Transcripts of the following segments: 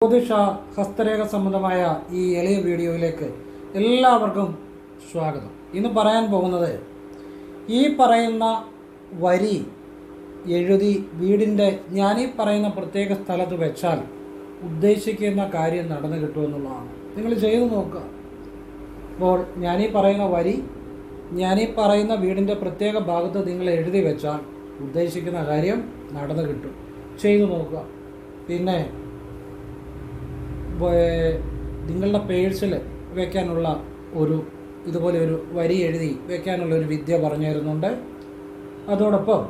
ജ്യോതിഷ ഹസ്തരേഖ സംബന്ധമായ ഈ എളിയ വീഡിയോയിലേക്ക് എല്ലാവർക്കും സ്വാഗതം. ഇന്ന് പറയാൻ പോകുന്നത് ഈ പറയുന്ന വരി എഴുതി വീടിൻ്റെ ഞാനീ പറയുന്ന പ്രത്യേക സ്ഥലത്ത് വെച്ചാൽ ഉദ്ദേശിക്കുന്ന കാര്യം നടന്നു കിട്ടുമെന്നുള്ളതാണ്. നിങ്ങൾ ചെയ്തു നോക്കുക. അപ്പോൾ ഞാനീ പറയുന്ന വരി ഞാനീ പറയുന്ന വീടിൻ്റെ പ്രത്യേക ഭാഗത്ത് നിങ്ങൾ എഴുതി വെച്ചാൽ ഉദ്ദേശിക്കുന്ന കാര്യം നടന്നു കിട്ടും. ചെയ്തു നോക്കുക. പിന്നെ നിങ്ങളുടെ പേഴ്സിൽ വയ്ക്കാനുള്ള ഇതുപോലെ ഒരു വരി എഴുതി വയ്ക്കാനുള്ള ഒരു വിദ്യ പറഞ്ഞു തരുന്നുണ്ട്. അതോടൊപ്പം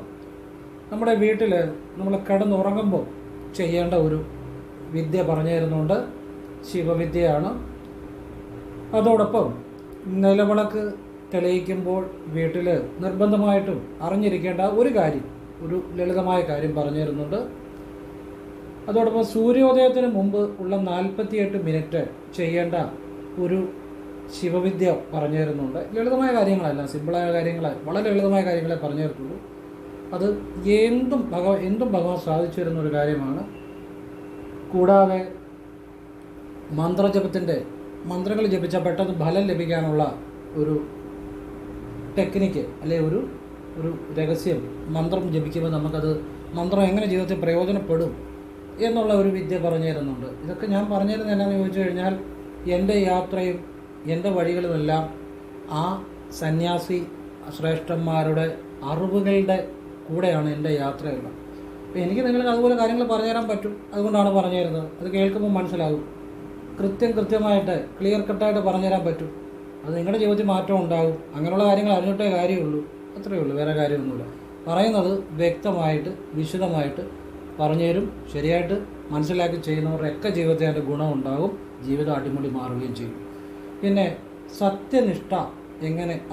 നമ്മുടെ വീട്ടിൽ നമ്മൾ കിടന്നുറങ്ങുമ്പോൾ ചെയ്യേണ്ട ഒരു വിദ്യ പറഞ്ഞു തരുന്നുണ്ട്. ശിവവിദ്യയാണ്. അതോടൊപ്പം നിലവിളക്ക് തെളിയിക്കുമ്പോൾ വീട്ടിൽ നിർബന്ധമായിട്ടും അറിഞ്ഞിരിക്കേണ്ട ഒരു ലളിതമായ കാര്യം പറഞ്ഞു തരുന്നുണ്ട്. അതോടൊപ്പം സൂര്യോദയത്തിന് മുമ്പ് ഉള്ള 48 മിനിറ്റ് ചെയ്യേണ്ട ഒരു ശിവവിദ്യ പറഞ്ഞു തരുന്നുണ്ട്. ലളിതമായ കാര്യങ്ങളല്ല, സിമ്പിളായ കാര്യങ്ങൾ, വളരെ ലളിതമായ കാര്യങ്ങളെ പറഞ്ഞു തരത്തുള്ളൂ. അത് എന്തും ഭഗവാൻ സാധിച്ചു തരുന്ന ഒരു കാര്യമാണ്. കൂടാതെ മന്ത്രങ്ങൾ ജപിച്ച പെട്ടെന്ന് ഫലം ലഭിക്കാനുള്ള ഒരു ടെക്നിക്ക് അല്ലെ ഒരു രഹസ്യം. മന്ത്രം ജപിക്കുമ്പോൾ മന്ത്രം എങ്ങനെ ജീവിതത്തിൽ പ്രയോജനപ്പെടും എന്നുള്ള ഒരു വിദ്യ പറഞ്ഞു തരുന്നുണ്ട്. ഇതൊക്കെ ഞാൻ പറഞ്ഞു തരുന്നത് എന്നാന്ന് ചോദിച്ചു കഴിഞ്ഞാൽ എൻ്റെ യാത്രയും എൻ്റെ വഴികളുമെല്ലാം ആ സന്യാസി ശ്രേഷ്ഠന്മാരുടെ അറിവുകളുടെ കൂടെയാണ് എൻ്റെ യാത്രയുള്ളത്. അപ്പോൾ എനിക്ക് നിങ്ങൾക്ക് അതുപോലെ കാര്യങ്ങൾ പറഞ്ഞു തരാൻ പറ്റും. അതുകൊണ്ടാണ് പറഞ്ഞു തരുന്നത്. അത് കേൾക്കുമ്പോൾ മനസ്സിലാകും. കൃത്യമായിട്ട് ക്ലിയർ കട്ടായിട്ട് പറഞ്ഞു തരാൻ പറ്റും. അത് നിങ്ങളുടെ ജീവിതത്തിൽ മാറ്റം ഉണ്ടാകും. അങ്ങനെയുള്ള കാര്യങ്ങൾ അറിഞ്ഞിട്ടേ കാര്യമുള്ളൂ. അത്രയേ ഉള്ളൂ, വേറെ കാര്യമൊന്നുമില്ല. പറയുന്നത് വ്യക്തമായിട്ട് വിശദമായിട്ട് പറഞ്ഞു തരും. ശരിയായിട്ട് മനസ്സിലാക്കി ചെയ്യുന്നവരുടെയൊക്കെ ജീവിതത്തിൽ അതിൻ്റെ ഗുണമുണ്ടാകും. ജീവിതം അടിമുടി മാറുകയും ചെയ്യും. പിന്നെ സത്യനിഷ്ഠ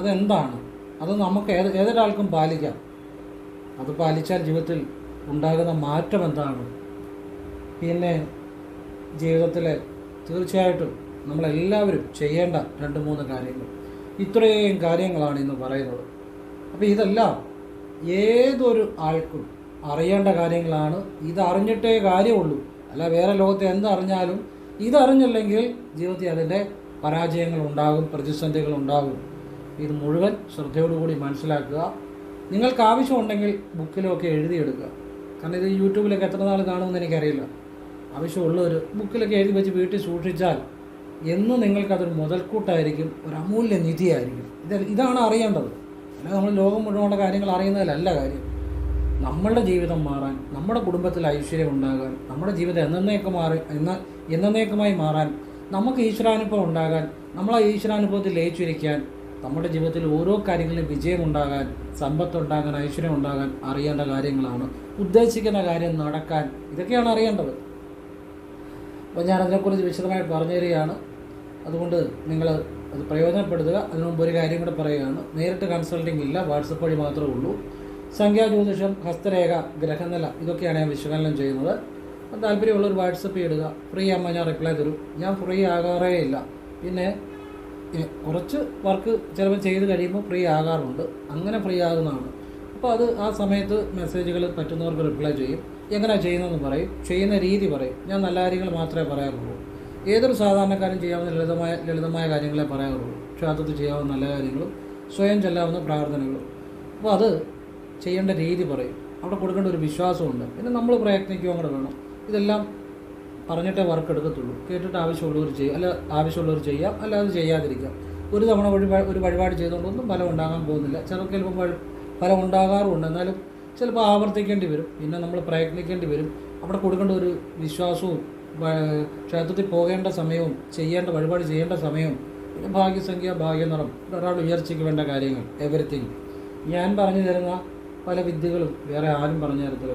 അതെന്താണ്? അത് നമുക്ക് ഏതൊരാൾക്കും പാലിക്കാം. അത് പാലിച്ചാൽ ജീവിതത്തിൽ ഉണ്ടാകുന്ന മാറ്റം എന്താണ്? പിന്നെ ജീവിതത്തിൽ തീർച്ചയായിട്ടും നമ്മളെല്ലാവരും ചെയ്യേണ്ട 2-3 കാര്യങ്ങൾ, ഇത്രയും കാര്യങ്ങളാണ് ഇന്ന് പറയുന്നത്. അപ്പോൾ ഇതെല്ലാം ഏതൊരു ആൾക്കും അറിയേണ്ട കാര്യങ്ങളാണ്. ഇതറിഞ്ഞിട്ടേ കാര്യമുള്ളൂ. അല്ല വേറെ ലോകത്തെ എന്തറിഞ്ഞാലും ഇതറിഞ്ഞില്ലെങ്കിൽ ജീവിതത്തിൽ അതിൻ്റെ പരാജയങ്ങൾ ഉണ്ടാകും, പ്രതിസന്ധികൾ ഉണ്ടാകും. ഇത് മുഴുവൻ ശ്രദ്ധയോടുകൂടി മനസ്സിലാക്കുക. നിങ്ങൾക്ക് ആവശ്യമുണ്ടെങ്കിൽ ബുക്കിലൊക്കെ എഴുതിയെടുക്കുക. കാരണം ഇത് യൂട്യൂബിലൊക്കെ എത്ര നാൾ കാണുമെന്ന് എനിക്കറിയില്ല. ആവശ്യമുള്ളവർ ബുക്കിലൊക്കെ എഴുതി വെച്ച് വീട്ടിൽ സൂക്ഷിച്ചാൽ എന്നും നിങ്ങൾക്കതൊരു മുതൽക്കൂട്ടായിരിക്കും, ഒരു അമൂല്യ നിധിയായിരിക്കും. ഇതാണ് അറിയേണ്ടത്. അല്ല നമ്മൾ ലോകം മുഴുവനുള്ള കാര്യങ്ങൾ അറിയുന്നതിലല്ല കാര്യം. നമ്മളുടെ ജീവിതം മാറാൻ, നമ്മുടെ കുടുംബത്തിൽ ഐശ്വര്യം ഉണ്ടാകാൻ, നമ്മുടെ ജീവിതം എന്നേക്കുമായി മാറാൻ, നമുക്ക് ഈശ്വരാനുഭവം ഉണ്ടാകാൻ, നമ്മളെ ഈശ്വരാനുഭവത്തിൽ ലയിച്ചിരിക്കാൻ, നമ്മുടെ ജീവിതത്തിൽ ഓരോ കാര്യങ്ങളിലും വിജയമുണ്ടാകാൻ, സമ്പത്തുണ്ടാകാൻ, ഐശ്വര്യം ഉണ്ടാകാൻ അറിയേണ്ട കാര്യങ്ങളാണ്. ഉദ്ദേശിക്കുന്ന കാര്യം നടക്കാൻ ഇതൊക്കെയാണ് അറിയേണ്ടത്. അപ്പോൾ ഞാനതിനെക്കുറിച്ച് വിശദമായിട്ട് പറഞ്ഞു തരികയാണ്. അതുകൊണ്ട് നിങ്ങൾ അത് പ്രയോജനപ്പെടുത്തുക. അതിനു മുമ്പ് ഒരു കാര്യം കൂടെ പറയുകയാണ്. നേരിട്ട് കൺസൾട്ടിംഗ് ഇല്ല, വാട്സപ്പ് വഴി മാത്രമേ ഉള്ളൂ. സംഖ്യാജ്യോതിഷം, ഹസ്തരേഖ, ഗ്രഹനില ഇതൊക്കെയാണ് ഞാൻ വിശകലനം ചെയ്യുന്നത്. താല്പര്യമുള്ളവർ വാട്സപ്പ് ഇടുക. ഫ്രീ ആകുമ്പോൾ ഞാൻ റിപ്ലൈ തരും. ഞാൻ ഫ്രീ ആകാറേ ഇല്ല. പിന്നെ കുറച്ച് വർക്ക് ചിലപ്പോൾ ചെയ്ത് കഴിയുമ്പോൾ ഫ്രീ ആകാറുണ്ട്. അങ്ങനെ ഫ്രീ ആകുന്നതാണ്. അപ്പോൾ ആ സമയത്ത് മെസ്സേജുകൾ പറ്റുന്നവർക്ക് റിപ്ലൈ ചെയ്യും. എങ്ങനെയാണ് ചെയ്യുന്നതെന്ന് പറയും, ചെയ്യുന്ന രീതി പറയും. ഞാൻ നല്ല കാര്യങ്ങൾ മാത്രമേ പറയാറുള്ളൂ. ഏതൊരു സാധാരണക്കാരും ചെയ്യാവുന്ന ലളിതമായ കാര്യങ്ങളെ പറയാറുള്ളൂ. ക്ഷേത്രത്തിൽ ചെയ്യാവുന്ന നല്ല കാര്യങ്ങളും സ്വയം ചെല്ലാവുന്ന പ്രാർത്ഥനകളും. അപ്പോൾ അത് ചെയ്യേണ്ട രീതി പറയും. അവിടെ കൊടുക്കേണ്ട ഒരു വിശ്വാസമുണ്ട്. പിന്നെ നമ്മൾ പ്രയത്നിക്കുകയും കൂടെ വേണം. ഇതെല്ലാം പറഞ്ഞിട്ടേ വർക്ക് എടുക്കത്തുള്ളൂ. കേട്ടിട്ട് ആവശ്യമുള്ളവർ ചെയ്യാം, അല്ലാതെ ചെയ്യാതിരിക്കാം. ഒരു തവണ ഒരു വഴിപാട് ചെയ്തുകൊണ്ടൊന്നും ഫലം ഉണ്ടാകാൻ പോകുന്നില്ല. ചിലർക്ക് ചിലപ്പോൾ ഫലം ഉണ്ടാകാറുമുണ്ട്. എന്നാലും ചിലപ്പോൾ ആവർത്തിക്കേണ്ടി വരും. പിന്നെ നമ്മൾ പ്രയത്നിക്കേണ്ടി വരും. അവിടെ കൊടുക്കേണ്ട ഒരു വിശ്വാസവും ക്ഷേത്രത്തിൽ പോകേണ്ട സമയവും വഴിപാട് ചെയ്യേണ്ട സമയവും പിന്നെ ഭാഗ്യസംഖ്യ, ഭാഗ്യനിറം, ഒരാളുടെ ഉയർച്ചയ്ക്ക് വേണ്ട കാര്യങ്ങൾ, എവരിത്തിങ് ഞാൻ പറഞ്ഞു തരുന്ന പല വിദ്യകളും വേറെ ആരും പറഞ്ഞു തരത്തില്ല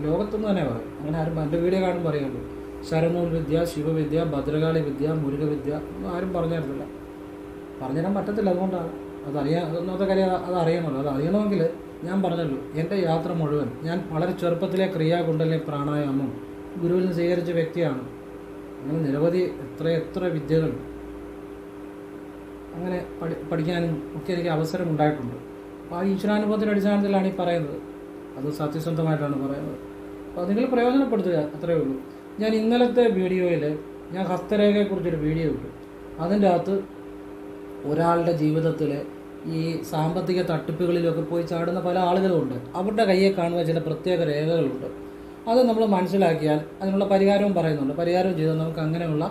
ലോകത്തെന്ന് തന്നെ പറയും. അങ്ങനെ ആരും എൻ്റെ വീഡിയോ കാണും പറയുള്ളൂ. ശരനൂൽ വിദ്യ, ശിവവിദ്യ, ഭദ്രകാളി വിദ്യ, മുരുകവിദ്യ ഒന്നും ആരും പറഞ്ഞു തരത്തില്ല. പറഞ്ഞുതരാൻ പറ്റത്തില്ല. അതുകൊണ്ടാണ് ഒന്നാമത്തെ കാര്യം അത് അറിയണമല്ലോ. അത് അറിയണമെങ്കിൽ ഞാൻ പറഞ്ഞല്ലോ, എൻ്റെ യാത്ര മുഴുവൻ ഞാൻ വളരെ ചെറുപ്പത്തിലെ ക്രിയാകുണ്ടലിനെ പ്രാണായാമം ഗുരുവിൽ നിന്ന് സ്വീകരിച്ച വ്യക്തിയാണ്. അങ്ങനെ നിരവധി എത്ര വിദ്യകൾ അങ്ങനെ പഠിക്കാനും ഒക്കെ എനിക്ക് അവസരം ഉണ്ടായിട്ടുണ്ട്. അപ്പോൾ ആ ഈശ്വരാനുഭവത്തിൻ്റെ അടിസ്ഥാനത്തിലാണ് ഈ പറയുന്നത്. അത് സത്യസന്ധമായിട്ടാണ് പറയുന്നത്. അപ്പോൾ നിങ്ങൾ പ്രയോജനപ്പെടുത്തുക, അത്രയേ ഉള്ളൂ. ഞാൻ ഇന്നലത്തെ വീഡിയോയിൽ ഞാൻ ഹസ്തരേഖയെക്കുറിച്ചൊരു വീഡിയോ ഇട്ടു. അതിൻ്റെ അകത്ത് ഒരാളുടെ ജീവിതത്തിൽ ഈ സാമ്പത്തിക തട്ടിപ്പുകളിലൊക്കെ പോയി ചാടുന്ന പല ആളുകളുമുണ്ട്. അവരുടെ കയ്യെ കാണുന്ന ചില പ്രത്യേക രേഖകളുണ്ട്. അത് നമ്മൾ മനസ്സിലാക്കിയാൽ അതിനുള്ള പരിഹാരവും പറയുന്നുണ്ട്. പരിഹാരവും ചെയ്താൽ നമുക്ക് അങ്ങനെയുള്ള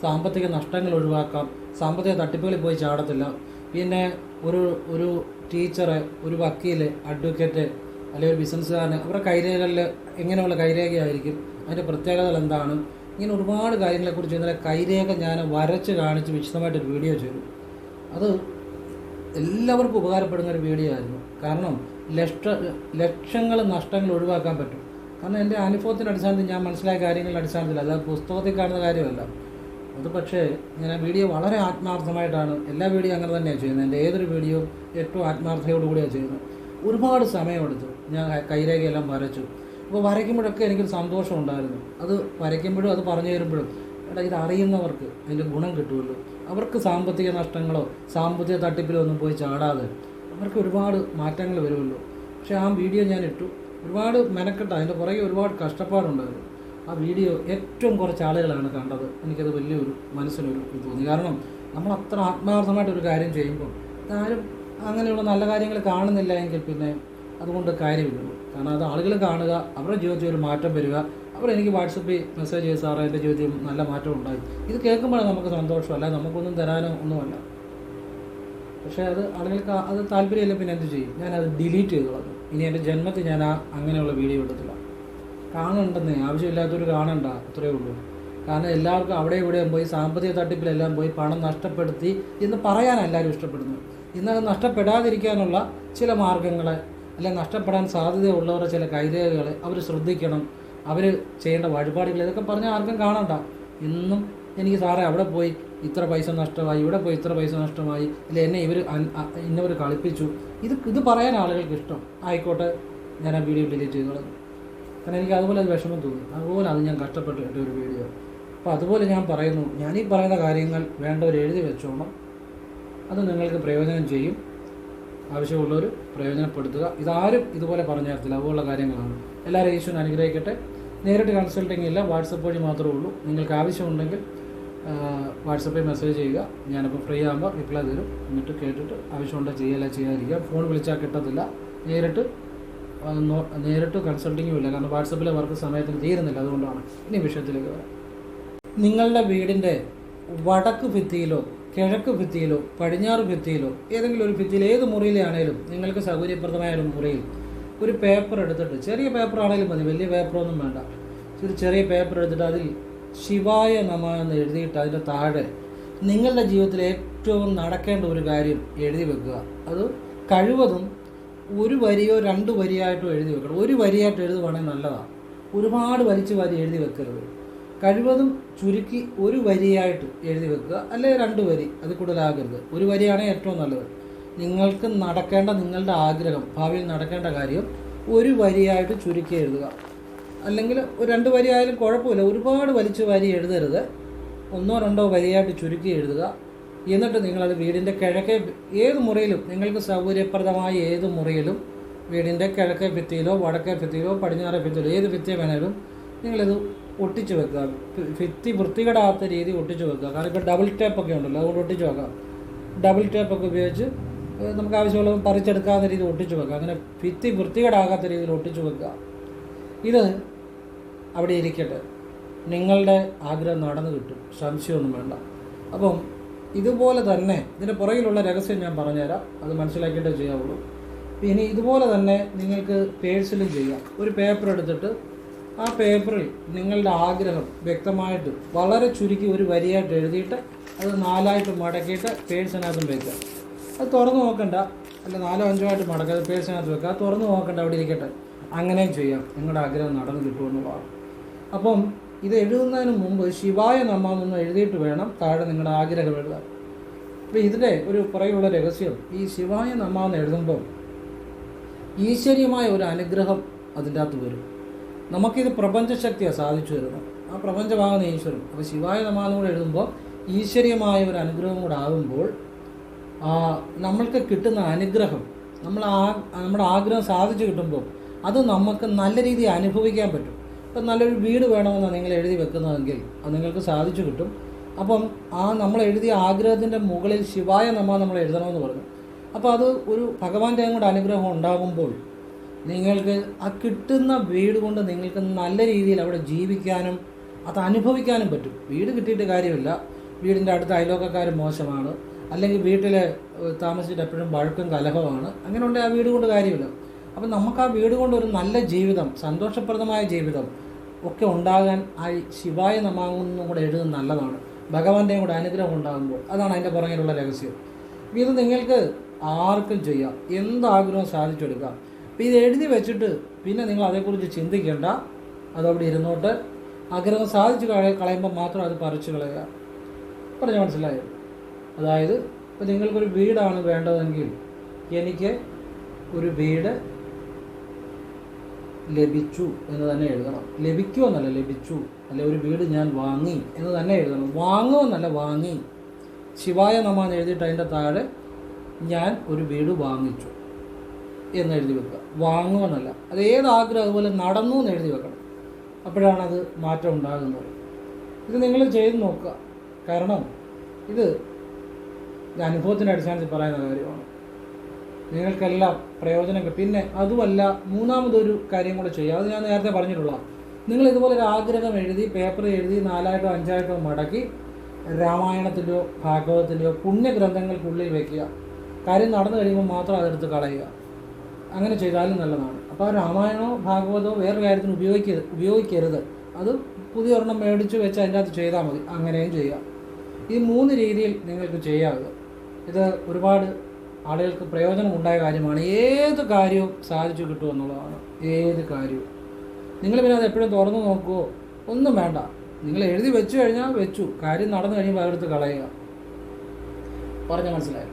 സാമ്പത്തിക നഷ്ടങ്ങൾ ഒഴിവാക്കാം, സാമ്പത്തിക തട്ടിപ്പുകളിൽ പോയി ചാടത്തില്ല. പിന്നെ ഒരു ടീച്ചറ്, ഒരു വക്കീൽ, അഡ്വക്കേറ്റ് അല്ലെങ്കിൽ ഒരു ബിസിനസ്സുകാരന് അവരുടെ കൈരേഖകളിൽ എങ്ങനെയുള്ള കൈരേഖയായിരിക്കും, അതിൻ്റെ പ്രത്യേകതകൾ എന്താണ്, ഇങ്ങനെ ഒരുപാട് കാര്യങ്ങളെക്കുറിച്ച് ഇന്നലെ കൈരേഖ ഞാൻ വരച്ച് കാണിച്ച് വിശദമായിട്ടൊരു വീഡിയോ ചെയ്തു. അത് എല്ലാവർക്കും ഉപകാരപ്പെടുന്ന ഒരു വീഡിയോ ആയിരുന്നു. കാരണം ലക്ഷങ്ങൾ നഷ്ടങ്ങൾ ഒഴിവാക്കാൻ പറ്റും. കാരണം എൻ്റെ അനുഭവത്തിൻ്റെ അടിസ്ഥാനത്തിൽ ഞാൻ മനസ്സിലായ കാര്യങ്ങളുടെ അടിസ്ഥാനത്തിൽ, അല്ലാതെ പുസ്തകത്തിൽ കാണുന്ന കാര്യമല്ല അത്. പക്ഷേ ഞാൻ ആ വീഡിയോ വളരെ ആത്മാർത്ഥമായിട്ടാണ്, എല്ലാ വീഡിയോ അങ്ങനെ തന്നെയാണ് ചെയ്യുന്നത്. എൻ്റെ ഏതൊരു വീഡിയോ ഏറ്റവും ആത്മാർത്ഥതയോടുകൂടിയാണ് ചെയ്യുന്നത്. ഒരുപാട് സമയമെടുത്തു ഞാൻ കൈരേഖയെല്ലാം വരച്ചു. അപ്പോൾ വരയ്ക്കുമ്പോഴൊക്കെ എനിക്കൊരു സന്തോഷം ഉണ്ടായിരുന്നു. അത് വരയ്ക്കുമ്പോഴും അത് പറഞ്ഞു തരുമ്പോഴും എടാ ഇത് അറിയുന്നവർക്ക് അതിൻ്റെ ഗുണം കിട്ടുമല്ലോ. അവർക്ക് സാമ്പത്തിക നഷ്ടങ്ങളോ സാമ്പത്തിക തട്ടിപ്പിലോ ഒന്നും പോയി ചാടാതെ അവർക്ക് ഒരുപാട് മാറ്റങ്ങൾ വരുമല്ലോ. പക്ഷേ ആ വീഡിയോ ഞാൻ ഇട്ടു, ഒരുപാട് മെനക്കെട്ട, അതിൻ്റെ പുറകെ ഒരുപാട് കഷ്ടപ്പാടുണ്ടായിരുന്നു. ആ വീഡിയോ ഏറ്റവും കുറച്ച് ആളുകളാണ് കണ്ടത്. എനിക്കത് വലിയൊരു മനസ്സിനൊരു ഇത് തോന്നി. കാരണം നമ്മൾ അത്ര ആത്മാർത്ഥമായിട്ടൊരു കാര്യം ചെയ്യുമ്പോൾ ആരും അങ്ങനെയുള്ള നല്ല കാര്യങ്ങൾ കാണുന്നില്ല എങ്കിൽ പിന്നെ അതുകൊണ്ട് കാര്യമില്ലല്ലോ. കാരണം അത് ആളുകൾ കാണുക, അവരുടെ ജീവിതത്തിൽ ഒരു മാറ്റം വരിക, എനിക്ക് വാട്സപ്പിൽ മെസ്സേജ് ചെയ്ത് സാറേ എൻ്റെ ജീവിതത്തിൽ നല്ല മാറ്റം ഉണ്ടായി. ഇത് കേൾക്കുമ്പോഴാണ് നമുക്ക് സന്തോഷമല്ല, നമുക്കൊന്നും തരാനോ ഒന്നുമല്ല. പക്ഷേ അത് ആളുകൾക്ക് അത് താല്പര്യമില്ല, പിന്നെ എന്ത് ചെയ്യും? ഞാനത് ഡിലീറ്റ് ചെയ്ത് കളഞ്ഞു. ഇനി എൻ്റെ ജന്മത്തിൽ ഞാൻ അങ്ങനെയുള്ള വീഡിയോ ഇടത്തില്ല. കാണണ്ടെന്നേ, ആവശ്യമില്ലാത്തൊരു കാണണ്ട, അത്രയേ ഉള്ളൂ. കാരണം എല്ലാവർക്കും അവിടെ ഇവിടെയും പോയി സാമ്പത്തിക തട്ടിപ്പിലെല്ലാം പോയി പണം നഷ്ടപ്പെടുത്തി എന്ന് പറയാൻ എല്ലാവരും ഇഷ്ടപ്പെടുന്നു. ഇന്നത് നഷ്ടപ്പെടാതിരിക്കാനുള്ള ചില മാർഗ്ഗങ്ങളെ, അല്ലെങ്കിൽ നഷ്ടപ്പെടാൻ സാധ്യതയുള്ളവരുടെ ചില കൈരേഖകളെ അവർ ശ്രദ്ധിക്കണം, അവർ ചെയ്യേണ്ട വഴിപാടുകൾ, ഇതൊക്കെ പറഞ്ഞാൽ ആർക്കും കാണണ്ട. ഇന്നും എനിക്ക് സാറേ അവിടെ പോയി ഇത്ര പൈസ നഷ്ടമായി, ഇവിടെ പോയി ഇത്ര പൈസ നഷ്ടമായി, അല്ലെ എന്നെ ഇന്നവർ കളിപ്പിച്ചു, ഇത് പറയാൻ ആളുകൾക്ക് ഇഷ്ടം. ആയിക്കോട്ടെ, ഞാൻ ആ വീഡിയോ ഡിലീറ്റ് ചെയ്ത് കളഞ്ഞു. കാരണം എനിക്ക് അതുപോലെ അത് വിഷമം തോന്നി. അതുപോലെ അത് ഞാൻ കഷ്ടപ്പെട്ട് ഇട്ട ഒരു വീഡിയോ. അപ്പോൾ അതുപോലെ ഞാൻ പറയുന്നു, ഞാനീ പറയുന്ന കാര്യങ്ങൾ വേണ്ടവർ എഴുതി വെച്ചോണം. അത് നിങ്ങൾക്ക് പ്രയോജനം ചെയ്യും. ആവശ്യമുള്ളവർ പ്രയോജനപ്പെടുത്തുക. ഇതാരും ഇതുപോലെ പറഞ്ഞു തരത്തില്ല, അതുപോലുള്ള കാര്യങ്ങളാണ്. എല്ലാവരും ഈശ്വരൻ അനുഗ്രഹിക്കട്ടെ. നേരിട്ട് കൺസൾട്ടിങ് ഇല്ല, വാട്സപ്പ് വഴി മാത്രമേ ഉള്ളൂ. നിങ്ങൾക്ക് ആവശ്യമുണ്ടെങ്കിൽ വാട്സപ്പിൽ മെസ്സേജ് ചെയ്യുക. ഞാനിപ്പോൾ ഫ്രീ ആകുമ്പോൾ റിപ്ലൈ തരും. എന്നിട്ട് കേട്ടിട്ട് ആവശ്യമുണ്ടെങ്കിൽ ചെയ്യാതിരിക്കുക. ഫോൺ വിളിച്ചാൽ കിട്ടത്തില്ല. നേരിട്ട് കൺസൾട്ടിങ്ങും ഇല്ല, കാരണം വാട്സപ്പിലെ വർക്ക് സമയത്തിന് തീരുന്നില്ല. അതുകൊണ്ടാണ്. ഇനി വിഷയത്തിലേക്ക് വരാം. നിങ്ങളുടെ വീടിൻ്റെ വടക്ക് ഭിത്തിയിലോ കിഴക്ക് ഭിത്തിയിലോ പടിഞ്ഞാറ് ഭിത്തിയിലോ ഏതെങ്കിലും ഒരു ഭിത്തിയിൽ, ഏത് മുറിയിലാണേലും നിങ്ങൾക്ക് സൗകര്യപ്രദമായ ഒരു മുറിയിൽ ഒരു പേപ്പർ എടുത്തിട്ട്, ചെറിയ പേപ്പർ ആണെങ്കിലും മതി, വലിയ പേപ്പറൊന്നും വേണ്ട, ഒരു ചെറിയ പേപ്പർ എടുത്തിട്ട് അതിൽ ശിവായ നമ എന്ന് എഴുതിയിട്ട് അതിൻ്റെ താഴെ നിങ്ങളുടെ ജീവിതത്തിൽ ഏറ്റവും നടക്കേണ്ട ഒരു കാര്യം എഴുതി വെക്കുക. അത് കഴിവതും ഒരു വരിയോ 2 വരിയായിട്ടോ എഴുതി വെക്കണം. ഒരു വരിയായിട്ട് എഴുതുവാണെങ്കിൽ നല്ലതാണ്. ഒരുപാട് വലിച്ചു വാരി എഴുതി വെക്കരുത്. കഴിവതും ചുരുക്കി ഒരു വരിയായിട്ട് എഴുതി വെക്കുക, അല്ലെങ്കിൽ 2 വരി, അത് കൂടുതലാകരുത്. ഒരു വരിയാണ് ഏറ്റവും നല്ലത്. നിങ്ങൾക്ക് നടക്കേണ്ട, നിങ്ങളുടെ ആഗ്രഹം, ഭാവിയിൽ നടക്കേണ്ട കാര്യം ഒരു വരിയായിട്ട് ചുരുക്കി എഴുതുക. അല്ലെങ്കിൽ ഒരു 2 വരി ആയാലും കുഴപ്പമില്ല, ഒരുപാട് വലിച്ചു വാരി എഴുതരുത്. 1 or 2 വരിയായിട്ട് ചുരുക്കി എഴുതുക. എന്നിട്ട് നിങ്ങളത് വീടിൻ്റെ കിഴക്കേ ഏത് മുറിയിലും, നിങ്ങൾക്ക് സൗകര്യപ്രദമായ ഏത് മുറിയിലും, വീടിൻ്റെ കിഴക്കേ ഭിത്തിയിലോ വടക്കേ ഭിത്തിയിലോ പടിഞ്ഞാറേ ഭിത്തിയിലോ ഏത് ഭിത്തി വേണേലും നിങ്ങളിത് ഒട്ടിച്ച് വെക്കുക. ഭിത്തി വൃത്തികേടാത്ത രീതി ഒട്ടിച്ച് വെക്കുക. കാരണം ഇപ്പോൾ ഡബിൾ ടേപ്പൊക്കെ ഉണ്ടല്ലോ, അതുകൊണ്ട് ഒട്ടിച്ച് വെക്കാം. ഡബിൾ ടേപ്പൊക്കെ ഉപയോഗിച്ച് നമുക്ക് ആവശ്യമുള്ളത് പറിച്ചെടുക്കാവുന്ന രീതിയിൽ ഒട്ടിച്ച് വെക്കുക. അങ്ങനെ ഭിത്തി വൃത്തികേടാകാത്ത രീതിയിൽ ഒട്ടിച്ച് വെക്കുക. ഇത് അവിടെ ഇരിക്കട്ടെ. നിങ്ങളുടെ ആഗ്രഹം നടന്നു കിട്ടും, സംശയമൊന്നും വേണ്ട. അപ്പം ഇതുപോലെ തന്നെ ഇതിൻ്റെ പുറകിലുള്ള രഹസ്യം ഞാൻ പറഞ്ഞുതരാം, അത് മനസ്സിലാക്കിയിട്ടേ ചെയ്യാവുള്ളൂ. ഇനി ഇതുപോലെ തന്നെ നിങ്ങൾക്ക് പേഴ്സിലും ചെയ്യാം. ഒരു പേപ്പർ എടുത്തിട്ട് ആ പേപ്പറിൽ നിങ്ങളുടെ ആഗ്രഹം വ്യക്തമായിട്ട് വളരെ ചുരുക്കി ഒരു വരിയായിട്ട് എഴുതിയിട്ട് അത് 4ആയിട്ട് മടക്കിയിട്ട് പേഴ്സിനകത്തും വയ്ക്കുക. അത് തുറന്ന് നോക്കണ്ട, അല്ല 4 or 5 ആയിട്ട് മടക്കുക, പേഴ്സിനകത്ത് വെക്കുക. തുറന്ന് നോക്കണ്ട, അവിടെ ഇരിക്കട്ടെ. അങ്ങനെയും ചെയ്യാം, നിങ്ങളുടെ ആഗ്രഹം നടന്നു കിട്ടുമെന്നുള്ളതാണ്. അപ്പം ഇത് എഴുതുന്നതിന് മുമ്പ് ശിവായ നമഃ എഴുതിയിട്ട് വേണം താഴെ നിങ്ങളുടെ ആഗ്രഹം എഴുതാൻ. അപ്പോൾ ഇതിൻ്റെ ഒരു പുറകിലുള്ള രഹസ്യം, ഈ ശിവായ നമഃ എന്ന് എഴുതുമ്പോൾ ഈശ്വരീയമായ ഒരു അനുഗ്രഹം അതിൻ്റെ അകത്ത് വരും. നമുക്കിത് പ്രപഞ്ചശക്തിയാണ് സാധിച്ചു തരുന്നത്. ആ പ്രപഞ്ചമാകുന്ന ഈശ്വരൻ. അപ്പോൾ ശിവായ നമഃ കൂടെ എഴുതുമ്പോൾ ഈശ്വരീയമായ ഒരു അനുഗ്രഹം കൂടെ ആകുമ്പോൾ നമ്മൾക്ക് കിട്ടുന്ന അനുഗ്രഹം, നമ്മുടെ ആഗ്രഹം സാധിച്ചു കിട്ടുമ്പോൾ അത് നമുക്ക് നല്ല രീതിയിൽ അനുഭവിക്കാൻ പറ്റും. ഇപ്പം നല്ലൊരു വീട് വേണമെന്നാണ് നിങ്ങൾ എഴുതി വെക്കുന്നതെങ്കിൽ അത് നിങ്ങൾക്ക് സാധിച്ചു കിട്ടും. അപ്പം നമ്മൾ എഴുതിയ ആഗ്രഹത്തിൻ്റെ മുകളിൽ ശിവായ നമഃ നമ്മൾ എഴുതണമെന്ന് പറഞ്ഞു. അപ്പോൾ അത് ഒരു ഭഗവാന്റെ കൂടെ അനുഗ്രഹം ഉണ്ടാകുമ്പോൾ നിങ്ങൾക്ക് ആ കിട്ടുന്ന വീട് കൊണ്ട് നിങ്ങൾക്ക് നല്ല രീതിയിൽ അവിടെ ജീവിക്കാനും അത് അനുഭവിക്കാനും പറ്റും. വീട് കിട്ടിയിട്ട് കാര്യമില്ല, വീടിൻ്റെ അടുത്ത അയൽവക്കക്കാർ മോശമാണ്, അല്ലെങ്കിൽ വീട്ടിൽ താമസിച്ചിട്ട് എപ്പോഴും വഴക്കും കലഹമാണ്, അങ്ങനെ ഉണ്ടെങ്കിൽ ആ വീട് കൊണ്ട് കാര്യമില്ല. അപ്പം നമുക്ക് ആ വീട് കൊണ്ട് ഒരു നല്ല ജീവിതം, സന്തോഷപ്രദമായ ജീവിതം ഒക്കെ ഉണ്ടാകാൻ ആ ശിവായ നമാകുന്നും കൂടെ എഴുതുന്നത് നല്ലതാണ്. ഭഗവാന്റെയും കൂടെ അനുഗ്രഹം ഉണ്ടാകുമ്പോൾ അതാണ് അതിൻ്റെ പുറകിലുള്ള രഹസ്യം. ഇത് നിങ്ങൾക്ക് ആർക്കും ചെയ്യാം, എന്താഗ്രഹവും സാധിച്ചെടുക്കാം. അപ്പോൾ ഇത് എഴുതി വെച്ചിട്ട് പിന്നെ നിങ്ങൾ അതേക്കുറിച്ച് ചിന്തിക്കേണ്ട, അതവിടെ ഇരുന്നോട്ട് ആഗ്രഹം സാധിച്ച് കളയുമ്പോൾ മാത്രം അത് പറിച്ചു കളയുക. പറഞ്ഞാൽ മനസ്സിലായോ? അതായത് ഇപ്പോൾ നിങ്ങൾക്കൊരു വീടാണ് വേണ്ടതെങ്കിൽ എനിക്ക് ഒരു വീട് ലഭിച്ചു എന്ന് തന്നെ എഴുതണം. ലഭിക്കുമെന്നല്ല, ലഭിച്ചു, അല്ലെ ഒരു വീട് ഞാൻ വാങ്ങി എന്ന് തന്നെ എഴുതണം. വാങ്ങുമെന്നല്ല, വാങ്ങി. ശിവായ നമഃ എന്ന് എഴുതിയിട്ട് അതിൻ്റെ താഴെ ഞാൻ ഒരു വീട് വാങ്ങിച്ചു എന്ന് എഴുതി വെക്കുക. വാങ്ങുമെന്നല്ല, അത് ഏതാഗ്രഹം അതുപോലെ നടന്നു എന്ന് എഴുതി വെക്കണം. അപ്പോഴാണത് മാറ്റം ഉണ്ടാകുന്നത്. ഇത് നിങ്ങൾ ചെയ്ത് നോക്കുക. കാരണം ഇത് അനുഭവത്തിൻ്റെ അടിസ്ഥാനത്തിൽ പറയുന്ന കാര്യമാണ്. നിങ്ങൾക്കെല്ലാം പ്രയോജനം. പിന്നെ അതുമല്ല, മൂന്നാമതൊരു കാര്യം കൂടെ ചെയ്യുക. അത് ഞാൻ നേരത്തെ പറഞ്ഞിട്ടുള്ള, നിങ്ങൾ ഇതുപോലെ ഒരു ആഗ്രഹം എഴുതി പേപ്പറിൽ എഴുതി 4 5 മടക്കി രാമായണത്തിൻ്റെയോ ഭാഗവതത്തിൻ്റെയോ പുണ്യഗ്രന്ഥങ്ങൾക്കുള്ളിൽ വയ്ക്കുക. കാര്യം നടന്നു കഴിയുമ്പോൾ മാത്രം അതെടുത്ത് കളയുക. അങ്ങനെ ചെയ്താലും നല്ലതാണ്. അപ്പോൾ ആ രാമായണമോ ഭാഗവതമോ വേറൊരു കാര്യത്തിന് ഉപയോഗിക്കരുത്. അത് പുതിയ ഒരെണ്ണം മേടിച്ച് വെച്ച് അതിൻ്റെ അകത്ത് ചെയ്താൽ മതി. അങ്ങനെയും ചെയ്യുക. ഈ 3 രീതിയിൽ നിങ്ങൾക്ക് ചെയ്യാവുക. ഇത് ഒരുപാട് ആളുകൾക്ക് പ്രയോജനം ഉണ്ടായ കാര്യമാണ്. ഏത് കാര്യവും സാധിച്ചു കിട്ടുമെന്നുള്ളതാണ്. ഏത് കാര്യവും നിങ്ങൾ പിന്നെ അത് എപ്പോഴും തുറന്നു നോക്കുമോ ഒന്നും വേണ്ട. നിങ്ങൾ എഴുതി വെച്ചു കഴിഞ്ഞാൽ വെച്ചു, കാര്യം നടന്നു കഴിയുമ്പോൾ അതെടുത്ത് കളയുക. പറഞ്ഞാൽ മനസ്സിലായി?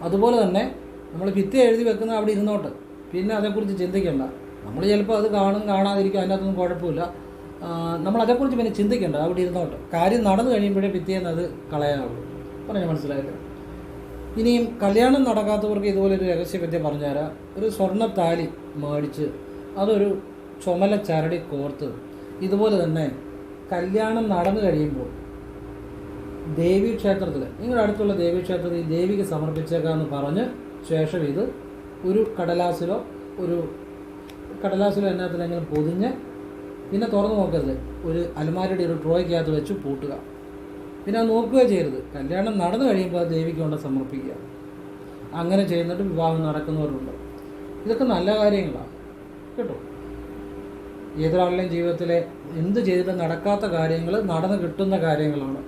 അതുപോലെ തന്നെ നമ്മൾ ഭിത്തി എഴുതി വെക്കുന്ന അവിടെ ഇരുന്നോട്ട്, പിന്നെ അതേക്കുറിച്ച് ചിന്തിക്കേണ്ട. നമ്മൾ ചിലപ്പോൾ അത് കാണാതിരിക്കും, അതിൻ്റെ അകത്തൊന്നും കുഴപ്പമില്ല. നമ്മൾ അതേക്കുറിച്ച് പിന്നെ ചിന്തിക്കേണ്ട, അവിടെ ഇരുന്നോട്ട്. കാര്യം നടന്നു കഴിയുമ്പോഴേ ഭിത്തിയെന്ന് അത് കളയാവുള്ളൂ. പറഞ്ഞാൽ മനസ്സിലായല്ലോ? ഇനിയും കല്യാണം നടക്കാത്തവർക്ക് ഇതുപോലൊരു രഹസ്യവിദ്യ പറഞ്ഞുതരാം. ഒരു സ്വർണ്ണത്താലി മേടിച്ച് അതൊരു ചുമല ചരടി കോർത്ത് ഇതുപോലെ തന്നെ കല്യാണം നടന്നു കഴിയുമ്പോൾ ദേവീക്ഷേത്രത്തിൽ, നിങ്ങളുടെ അടുത്തുള്ള ദേവീക്ഷേത്രത്തിൽ ഈ ദേവിക്ക് സമർപ്പിച്ചേക്കാമെന്ന് പറഞ്ഞ് ശേഷം ഇത് ഒരു കടലാസിലോ എന്നതിലെങ്കിലും പൊതിഞ്ഞ് പിന്നെ തുറന്നു നോക്കരുത്. ഒരു അലമാരയുടെ ഒരു ഡ്രോയ്ക്കകത്ത് വെച്ച് പൂട്ടുക. പിന്നെ അത് നോക്കുകയോ ചെയ്യരുത്. കല്യാണം നടന്നു കഴിയുമ്പോൾ അത് ദേവിക്ക് കൊണ്ട് സമർപ്പിക്കുക. അങ്ങനെ ചെയ്യുന്നിട്ട് വിവാഹം നടക്കുന്നവരുണ്ട്. ഇതൊക്കെ നല്ല കാര്യങ്ങളാണ് കേട്ടോ. ഏതൊരാളുടെയും ജീവിതത്തിലെ എന്ത് ചെയ്തിട്ട് നടക്കാത്ത കാര്യങ്ങൾ നടന്ന് കിട്ടുന്ന കാര്യങ്ങളാണ്.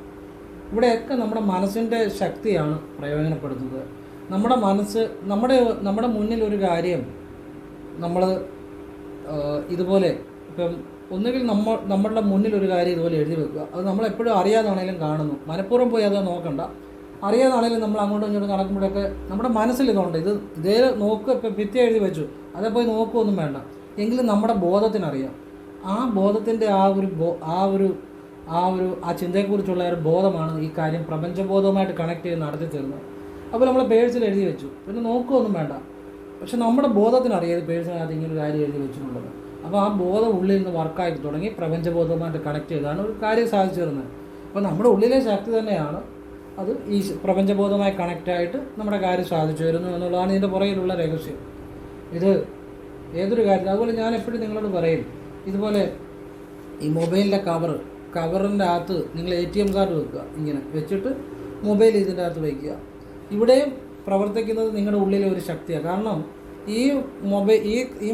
ഇവിടെയൊക്കെ നമ്മുടെ മനസ്സിൻ്റെ ശക്തിയാണ് പ്രയോജനപ്പെടുത്തുന്നത്. നമ്മുടെ മനസ്സ് നമ്മുടെ മുന്നിൽ ഒരു കാര്യം നമ്മൾ ഇതുപോലെ ഇപ്പം ഒന്നുകിൽ നമ്മളുടെ മുന്നിൽ ഒരു കാര്യം ഇതുപോലെ എഴുതി വെക്കുക. അത് നമ്മളെപ്പോഴും അറിയാതാണെങ്കിലും കാണുന്നു. മനഃപൂർവ്വം പോയി അത് നോക്കണ്ട. അറിയാതാണെങ്കിലും നമ്മൾ അങ്ങോട്ടും ഇങ്ങോട്ടും നടക്കുമ്പോഴൊക്കെ നമ്മുടെ മനസ്സിൽ ഇതുണ്ട്. ഇതേ നോക്കുക. ഇപ്പം ഭിത്തി എഴുതി വെച്ചു, അതേ പോയി നോക്കുകയൊന്നും വേണ്ട. എങ്കിലും നമ്മുടെ ബോധത്തിനറിയാം. ആ ബോധത്തിൻ്റെ ആ ചിന്തയെക്കുറിച്ചുള്ള ഒരു ബോധമാണ് ഈ കാര്യം പ്രപഞ്ചബോധവുമായിട്ട് കണക്ട് ചെയ്ത് നടത്തി തരുന്നത്. അപ്പോൾ നമ്മൾ പേഴ്സിൽ എഴുതി വെച്ചു, പിന്നെ നോക്കുകയൊന്നും വേണ്ട. പക്ഷെ നമ്മുടെ ബോധത്തിനറിയാം പേഴ്സിനകത്ത് ഇങ്ങനൊരു കാര്യം എഴുതി വെച്ചിട്ടുള്ളത്. അപ്പോൾ ആ ബോധം ഉള്ളിൽ നിന്ന് വർക്കായിട്ട് തുടങ്ങി പ്രപഞ്ചബോധവുമായിട്ട് കണക്ട് ചെയ്താണ് ഒരു കാര്യം സാധിച്ചു തരുന്നത്. അപ്പോൾ നമ്മുടെ ഉള്ളിലെ ശക്തി തന്നെയാണ് അത് ഈ പ്രപഞ്ചബോധവുമായി കണക്റ്റായിട്ട് നമ്മുടെ കാര്യം സാധിച്ചു വരുന്നു എന്നുള്ളതാണ് ഇതിൻ്റെ പുറകിലുള്ള രഹസ്യം. ഇത് ഏതൊരു കാര്യത്തിൽ അതുപോലെ ഞാൻ എപ്പോഴും നിങ്ങളോട് പറയും, ഇതുപോലെ ഈ മൊബൈലിൻ്റെ കവറിൻ്റെ അകത്ത് നിങ്ങൾ ATM കാർഡ് വെക്കുക. ഇങ്ങനെ വെച്ചിട്ട് മൊബൈൽ ഇതിൻ്റെ അകത്ത് വയ്ക്കുക. ഇവിടെയും പ്രവർത്തിക്കുന്നത് നിങ്ങളുടെ ഉള്ളിലെ ഒരു ശക്തിയാണ്. കാരണം ഈ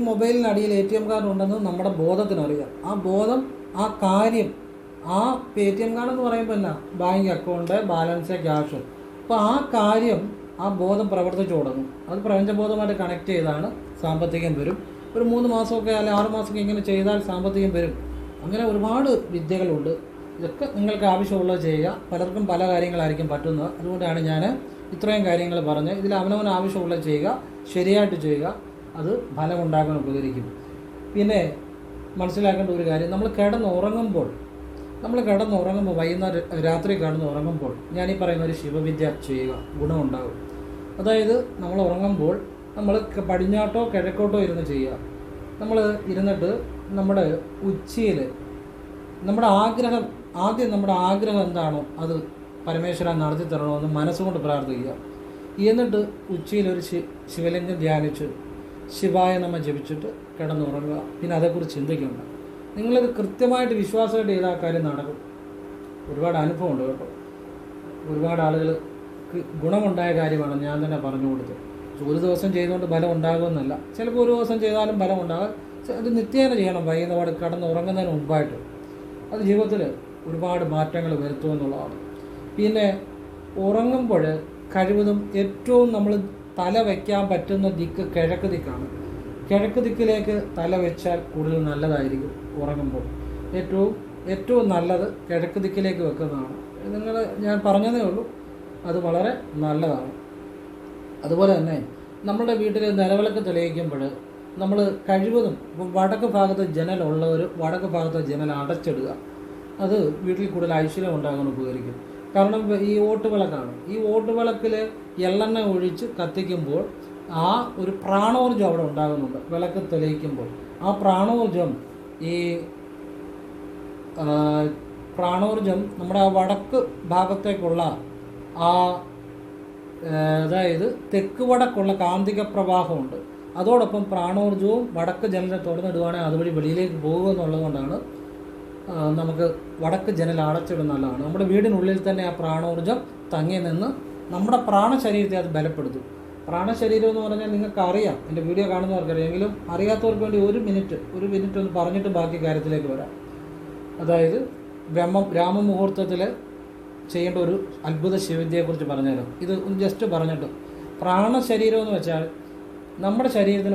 മൊബൈലിനടിയിൽ ATM കാർഡ് ഉണ്ടെന്ന് നമ്മുടെ ബോധത്തിനറിയാം. ആ ബോധം ആ കാര്യം ആ ATM കാർഡ് എന്ന് പറയുമ്പോൾ എന്നാ ബാങ്ക് അക്കൗണ്ട് ബാലൻസ് ക്യാഷ്. അപ്പോൾ ആ കാര്യം ആ ബോധം പ്രവർത്തിച്ചു തുടങ്ങും. അത് പ്രപഞ്ചബോധമായിട്ട് കണക്ട് ചെയ്താണ് സാമ്പത്തികം വരും. ഒരു 3 മാസമൊക്കെ അല്ലെങ്കിൽ 6 മാസമൊക്കെ ഇങ്ങനെ ചെയ്താൽ സാമ്പത്തികം വരും. അങ്ങനെ ഒരുപാട് വിദ്യകളുണ്ട്. ഇതൊക്കെ നിങ്ങൾക്ക് ആവശ്യമുള്ളത് ചെയ്യുക. പലർക്കും പല കാര്യങ്ങളായിരിക്കും പറ്റുന്നത്. അതുകൊണ്ടാണ് ഞാൻ ഇത്രയും കാര്യങ്ങൾ പറഞ്ഞ് ഇതിൽ അവനവന് ആവശ്യമുള്ളത് ചെയ്യുക, ശരിയായിട്ട് ചെയ്യുക. അത് ഫലമുണ്ടാക്കാൻ ഉപകരിക്കും. പിന്നെ മനസ്സിലാക്കേണ്ട ഒരു കാര്യം, നമ്മൾ കിടന്നുറങ്ങുമ്പോൾ വൈകുന്നേരം രാത്രി കിടന്നുറങ്ങുമ്പോൾ ഞാൻ ഈ പറയുന്ന ഒരു ശിവവിദ്യ ചെയ്യുക, ഗുണമുണ്ടാകും. അതായത് നമ്മൾ ഉറങ്ങുമ്പോൾ നമ്മൾ പടിഞ്ഞാട്ടോ കിഴക്കോട്ടോ ഇരുന്ന് ചെയ്യുക. നമ്മൾ ഇരുന്നിട്ട് നമ്മുടെ ഉച്ചയിൽ നമ്മുടെ ആഗ്രഹം, ആദ്യം നമ്മുടെ ആഗ്രഹം എന്താണോ അത് പരമേശ്വരൻ നടത്തി തരണമെന്ന് മനസ്സുകൊണ്ട് പ്രാർത്ഥിക്കുക. എന്നിട്ട് ഉച്ചയിൽ ഒരു ശിവലിംഗം ധ്യാനിച്ച് ശിവായ നമ ജപിച്ചിട്ട് കിടന്നുറങ്ങുക. പിന്നെ അതേക്കുറിച്ച് ചിന്തിക്കേണ്ട. നിങ്ങളിത് കൃത്യമായിട്ട് വിശ്വാസമായിട്ട് ചെയ്ത ആ കാര്യം നടക്കും. ഒരുപാട് അനുഭവമുണ്ട് കേട്ടോ. ഒരുപാട് ആളുകൾക്ക് ഗുണമുണ്ടായ കാര്യമാണ് ഞാൻ തന്നെ പറഞ്ഞു കൊടുത്തത്. ഒരു ദിവസം ചെയ്തുകൊണ്ട് ബലം ഉണ്ടാകുമെന്നല്ല, ചിലപ്പോൾ ഒരു ദിവസം ചെയ്താലും ബലം ഉണ്ടാകും. അത് നിത്യേന ചെയ്യണം, വൈകുന്നേരം കിടന്നുറങ്ങുന്നതിന് മുമ്പായിട്ട്. അത് ജീവിതത്തിൽ ഒരുപാട് മാറ്റങ്ങൾ വരുത്തുമെന്നുള്ളതാണ്. പിന്നെ ഉറങ്ങുമ്പോൾ കഴിവതും ഏറ്റവും നമ്മൾ തല വയ്ക്കാൻ പറ്റുന്ന ദിക്ക് കിഴക്ക് ദിക്കാണ്. കിഴക്ക് ദിക്കിലേക്ക് തല വെച്ചാൽ കൂടുതൽ നല്ലതായിരിക്കും. ഉറങ്ങുമ്പോൾ ഏറ്റവും നല്ലത് കിഴക്ക് ദിക്കിലേക്ക് വെക്കുന്നതാണ്. ഞാൻ പറഞ്ഞതേ ഉള്ളൂ, അത് വളരെ നല്ലതാണ്. അതുപോലെ തന്നെ നമ്മുടെ വീട്ടിൽ നിലവിളക്ക് തെളിയിക്കുമ്പോൾ നമ്മൾ കഴിവതും ഇപ്പം വടക്ക് ഭാഗത്ത് ജനലുള്ളവർ വടക്ക് ഭാഗത്ത് ജനൽ അടച്ചിടുക. അത് വീട്ടിൽ കൂടുതൽ ഐശ്വര്യം ഉണ്ടാകാൻ ഉപകരിക്കും. കാരണം ഈ ഓട്ടുവിളക്കാണ്. ഈ ഓട്ടുവിളക്കിൽ എള്ളെണ്ണ ഒഴിച്ച് കത്തിക്കുമ്പോൾ ആ ഒരു പ്രാണോർജ്ജം അവിടെ ഉണ്ടാകുന്നുണ്ട്. വിളക്ക് തെളിയിക്കുമ്പോൾ ആ പ്രാണോർജ്ജം നമ്മുടെ ആ വടക്ക് ഭാഗത്തേക്കുള്ള അതായത് തെക്ക് വടക്കുള്ള കാന്തിക പ്രവാഹമുണ്ട്. അതോടൊപ്പം പ്രാണോർജ്ജവും വടക്ക് ജനലിനെ തുറന്നിടുവാണെങ്കിൽ അതുവഴി വെളിയിലേക്ക് പോകുക എന്നുള്ളത് കൊണ്ടാണ് നമുക്ക് വടക്ക് ജനൽ അടച്ചിടുന്ന നല്ലതാണ്. നമ്മുടെ വീടിനുള്ളിൽ തന്നെ ആ പ്രാണോർജ്ജം തങ്ങി നിന്ന് നമ്മുടെ പ്രാണശരീരത്തെ അത് ബലപ്പെടുത്തും. പ്രാണശരീരം എന്ന് പറഞ്ഞാൽ നിങ്ങൾക്ക് അറിയാം, എൻ്റെ വീഡിയോ കാണുന്നവർക്കറിയാം. എങ്കിലും അറിയാത്തവർക്ക് വേണ്ടി ഒരു മിനിറ്റ് ഒന്ന് പറഞ്ഞിട്ട് ബാക്കി കാര്യത്തിലേക്ക് വരാം. അതായത് ബ്രാഹ്മമുഹൂർത്തത്തിൽ ചെയ്യേണ്ട ഒരു അത്ഭുത ശിവവിദ്യയെക്കുറിച്ച് പറഞ്ഞുതരാം. ഇത് ജസ്റ്റ് പറഞ്ഞിട്ട്, പ്രാണശരീരം എന്ന് വെച്ചാൽ നമ്മുടെ ശരീരത്തിൽ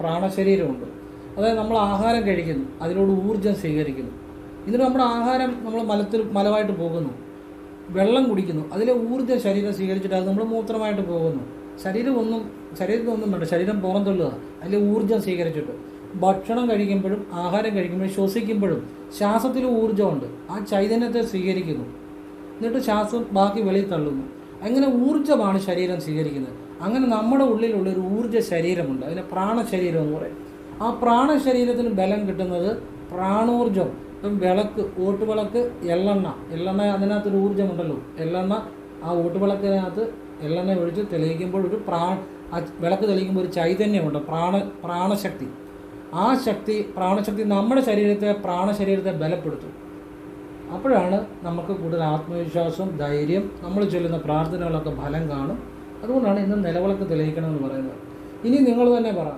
പ്രാണശരീരമുണ്ട്. അതായത് നമ്മൾ ആഹാരം കഴിക്കുന്നു, അതിലൂടെ ഊർജ്ജം സ്വീകരിക്കുന്നു. ഇതിന് നമ്മുടെ ആഹാരം നമ്മൾ മലമായിട്ട് പോകുന്നു. വെള്ളം കുടിക്കുന്നു, അതിലെ ഊർജ്ജം ശരീരം സ്വീകരിച്ചിട്ട് അത് നമ്മൾ മൂത്രമായിട്ട് പോകുന്നു. ശരീരത്തിനൊന്നും വേണ്ട, ശരീരം പുറന്തള്ളുക, അതിലെ ഊർജ്ജം സ്വീകരിച്ചിട്ട്. ഭക്ഷണം കഴിക്കുമ്പോഴും ആഹാരം കഴിക്കുമ്പോഴും ശ്വസിക്കുമ്പോഴും ശ്വാസത്തിൽ ഊർജ്ജമുണ്ട്. ആ ചൈതന്യത്തെ സ്വീകരിക്കുന്നു, എന്നിട്ട് ശ്വാസം ബാക്കി വെളിയിൽ തള്ളുന്നു. അങ്ങനെ ഊർജ്ജമാണ് ശരീരം സ്വീകരിക്കുന്നത്. അങ്ങനെ നമ്മുടെ ഉള്ളിലുള്ളൊരു ഊർജ്ജ ശരീരമുണ്ട്, അതിനെ പ്രാണശരീരം എന്ന് പറയും. ആ പ്രാണശരീരത്തിന് ബലം കിട്ടുന്നത് പ്രാണോർജ്ജം. ഇപ്പം ഓട്ടുവിളക്ക്, എള്ളെണ്ണ അതിനകത്തൊരു ഊർജ്ജമുണ്ടല്ലോ. എള്ളെണ്ണ ആ ഓട്ടുവിളക്കിനകത്ത് എള്ളെണ്ണ ഒഴിച്ച് തെളിയിക്കുമ്പോൾ വിളക്ക് തെളിയിക്കുമ്പോൾ ഒരു ചൈതന്യമുണ്ട്, പ്രാണശക്തി. ആ പ്രാണശക്തി നമ്മുടെ പ്രാണശരീരത്തെ ബലപ്പെടുത്തും. അപ്പോഴാണ് നമുക്ക് കൂടുതൽ ആത്മവിശ്വാസം, ധൈര്യം, നമ്മൾ ചൊല്ലുന്ന പ്രാർത്ഥനകളൊക്കെ ഫലം കാണും. അതുകൊണ്ടാണ് ഇന്ന് നിലവിളക്ക് തെളിയിക്കണമെന്ന് പറയുന്നത്. ഇനി നിങ്ങൾ തന്നെ പറ,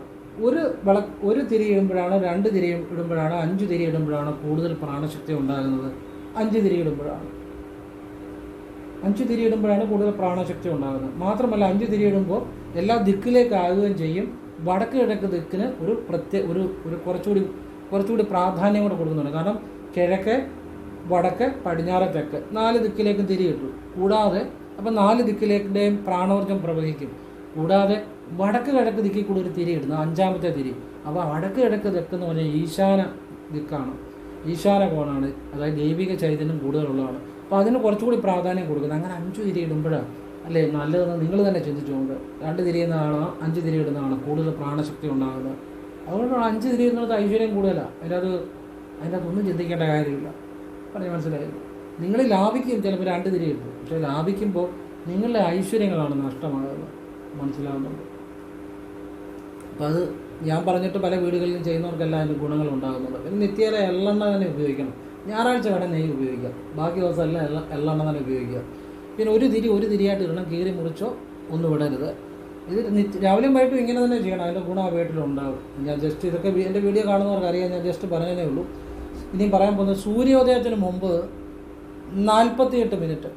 ഒരു തിരി ഇടുമ്പോഴാണ്, 2 തിരി ഇടുമ്പോഴാണ്, 5 തിരി ഇടുമ്പോഴാണ് കൂടുതൽ പ്രാണശക്തി ഉണ്ടാകുന്നത്? 5 തിരി ഇടുമ്പോഴാണ്. 5 തിരി ഇടുമ്പോഴാണ് കൂടുതൽ പ്രാണശക്തി ഉണ്ടാകുന്നത്. മാത്രമല്ല 5 തിരി ഇടുമ്പോൾ എല്ലാ ദിക്കിലേക്കാകുകയും ചെയ്യും. വടക്ക് കിഴക്ക് ദിക്കിന് ഒരു കുറച്ചുകൂടി പ്രാധാന്യം കൂടെ കൊടുക്കുന്നുണ്ട്. കാരണം കിഴക്ക്, വടക്ക്, പടിഞ്ഞാറ്, തെക്ക് 4 ദിക്കിലേക്കും തിരി ഇട്ടു. കൂടാതെ അപ്പം 4 ദിക്കിലേക്കുടെയും പ്രാണോർജ്ജം പ്രവഹിക്കും. കൂടാതെ വടക്ക് കിഴക്ക് ദിക്കിൽ കൂടി ഒരു തിരി ഇടുന്നു, 5ാമത്തെ തിരി. അപ്പോൾ വടക്ക് കിഴക്ക് ദിക്കെന്ന് പറഞ്ഞാൽ ഈശാന ദിക്കാണ്, ഈശാന കോണാണ്. അതായത് ദൈവിക ചൈതന്യം കൂടുതലുള്ളതാണ്. അപ്പോൾ അതിന് കുറച്ചുകൂടി പ്രാധാന്യം കൊടുക്കുന്നത്. അങ്ങനെ 5 തിരി ഇടുമ്പോഴാണ് അല്ലേ നല്ലതെന്ന് നിങ്ങൾ തന്നെ ചിന്തിച്ചുകൊണ്ട്. 2 തിരി ഇടുന്നതാണോ 5 തിരി ഇടുന്നതാണോ കൂടുതൽ പ്രാണശക്തി ഉണ്ടാകുന്നത്? അതുകൊണ്ടാണ് 5 തിരി ഇടുന്നത് ഐശ്വര്യം കൂടുതലാണ്. അതിനകത്തൊന്നും ചിന്തിക്കേണ്ട കാര്യമില്ല. പറഞ്ഞ് മനസ്സിലായില്ല? നിങ്ങൾ ലാഭിക്കും, ചിലപ്പോൾ 2 തിരി ഇട്ടു. പക്ഷേ ലാഭിക്കുമ്പോൾ നിങ്ങളുടെ ഐശ്വര്യങ്ങളാണ് നഷ്ടമാകുന്നത്. മനസ്സിലാകുന്നുണ്ട്? അപ്പോൾ അത് ഞാൻ പറഞ്ഞിട്ട് പല വീടുകളിലും ചെയ്യുന്നവർക്കെല്ലാം അതിൻ്റെ ഗുണങ്ങൾ ഉണ്ടാകുന്നുണ്ട്. പിന്നെ നിത്യേന എള്ളെണ്ണ തന്നെ ഉപയോഗിക്കണം. ഞായറാഴ്ച വേണേൽ നെയ്യ് ഉപയോഗിക്കാം, ബാക്കി ദിവസം എല്ലാം എള്ളെണ്ണ തന്നെ ഉപയോഗിക്കുക. പിന്നെ ഒരു തിരിയായിട്ട് ഇടണം, കീറി മുറിച്ചോ ഒന്നും വിടരുത്. ഇത് രാവിലെയും വൈകിട്ടും ഇങ്ങനെ തന്നെ ചെയ്യണം. അതിൻ്റെ ഗുണം ആ വീട്ടിലുണ്ടാകും. ഞാൻ ജസ്റ്റ് ഇതൊക്കെ എൻ്റെ വീഡിയോ കാണുന്നവർക്ക് അറിയാം, ഞാൻ ജസ്റ്റ് പറഞ്ഞതേ ഉള്ളൂ. ഇനിയും പറയാൻ പോകുന്നത് സൂര്യോദയത്തിന് മുമ്പ് 48 മിനിറ്റ്.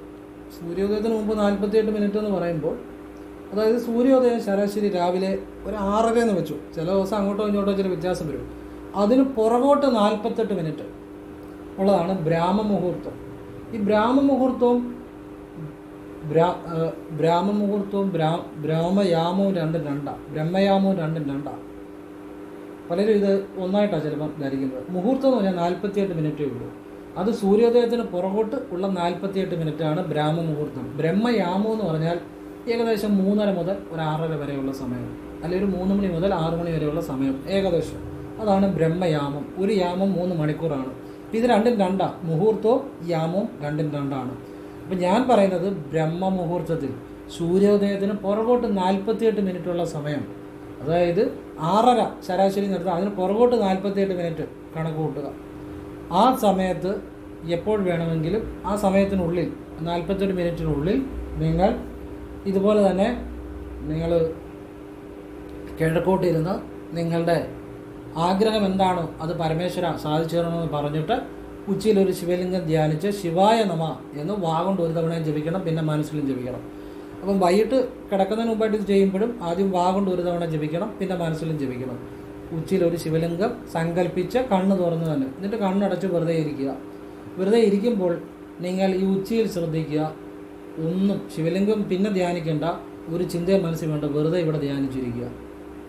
സൂര്യോദയത്തിന് മുമ്പ് 48 മിനിറ്റ് എന്ന് പറയുമ്പോൾ, അതായത് സൂര്യോദയം ശരാശരി രാവിലെ ഒരു 6:30 എന്ന് വെച്ചു. ചില ദിവസം അങ്ങോട്ടോ ഇങ്ങോട്ടോ ചില വ്യത്യാസം വരും. അതിന് പുറകോട്ട് 48 മിനിറ്റ് ഉള്ളതാണ് ബ്രാഹ്മമുഹൂർത്തം. ഈ ബ്രാഹ്മമുഹൂർത്തവും ബ്രഹ്മയാമവും രണ്ടും രണ്ടാണ്. പലരും ഇത് ഒന്നായിട്ടാണ് ചിലപ്പം ധരിക്കുന്നത്. മുഹൂർത്തം എന്ന് പറഞ്ഞാൽ 48 മിനിറ്റേ ഉള്ളൂ. അത് സൂര്യോദയത്തിന് പുറകോട്ട് ഉള്ള 48 മിനിറ്റാണ് ബ്രാഹ്മമുഹൂർത്തം. ബ്രഹ്മയാമം എന്ന് പറഞ്ഞാൽ ഏകദേശം 3:30 മുതൽ ഒരു 6:30 വരെയുള്ള സമയം. അല്ലെങ്കിൽ ഒരു 3 മണി മുതൽ 6 മണി വരെയുള്ള സമയം ഏകദേശം. അതാണ് ബ്രഹ്മയാമം. ഒരു യാമം 3 മണിക്കൂറാണ്. ഇത് രണ്ടും രണ്ടാണ്, മുഹൂർത്തവും യാമവും രണ്ടും രണ്ടാണ്. അപ്പം ഞാൻ പറയുന്നത് ബ്രഹ്മമുഹൂർത്തത്തിൽ സൂര്യോദയത്തിന് പുറകോട്ട് 48 മിനിറ്റുള്ള സമയം, അതായത് 6:30 ശരാശരി നിർത്തുക, അതിന് പുറകോട്ട് 48 മിനിറ്റ് കണക്ക് കൂട്ടുക. ആ സമയത്ത് എപ്പോൾ വേണമെങ്കിലും ആ സമയത്തിനുള്ളിൽ 48 മിനിറ്റിനുള്ളിൽ നിങ്ങൾ ഇതുപോലെ തന്നെ നിങ്ങൾ കിഴക്കോട്ടിരുന്ന് നിങ്ങളുടെ ആഗ്രഹം എന്താണോ അത് പരമേശ്വര സാധിച്ചു തരണമെന്ന് പറഞ്ഞിട്ട് ഉച്ചയിൽ ഒരു ശിവലിംഗം ധ്യാനിച്ച് ശിവായ നമ എന്ന് വാഗൊണ്ട് ഒരു തവണയും ജപിക്കണം, പിന്നെ മനസ്സിലും ജപിക്കണം. അപ്പം വൈകിട്ട് കിടക്കുന്നതിന് മുമ്പായിട്ട് ഇത് ചെയ്യുമ്പോഴും ആദ്യം വാഗൊണ്ട് ഒരു തവണ ജപിക്കണം, പിന്നെ മനസ്സിലും ജപിക്കണം. ഉച്ചയിൽ ഒരു ശിവലിംഗം സങ്കല്പിച്ച് കണ്ണ് തുറന്ന് തന്നെ, എന്നിട്ട് കണ്ണടച്ച് വെറുതെ ഇരിക്കുക. വെറുതെ ഇരിക്കുമ്പോൾ നിങ്ങൾ ഈ ഉച്ചയിൽ ശ്രദ്ധിക്കുക, ഒന്നും ശിവലിംഗം പിന്നെ ധ്യാനിക്കേണ്ട, ഒരു ചിന്തയും മനസ്സിൽ വേണ്ട, വെറുതെ ഇവിടെ ധ്യാനിച്ചിരിക്കുക.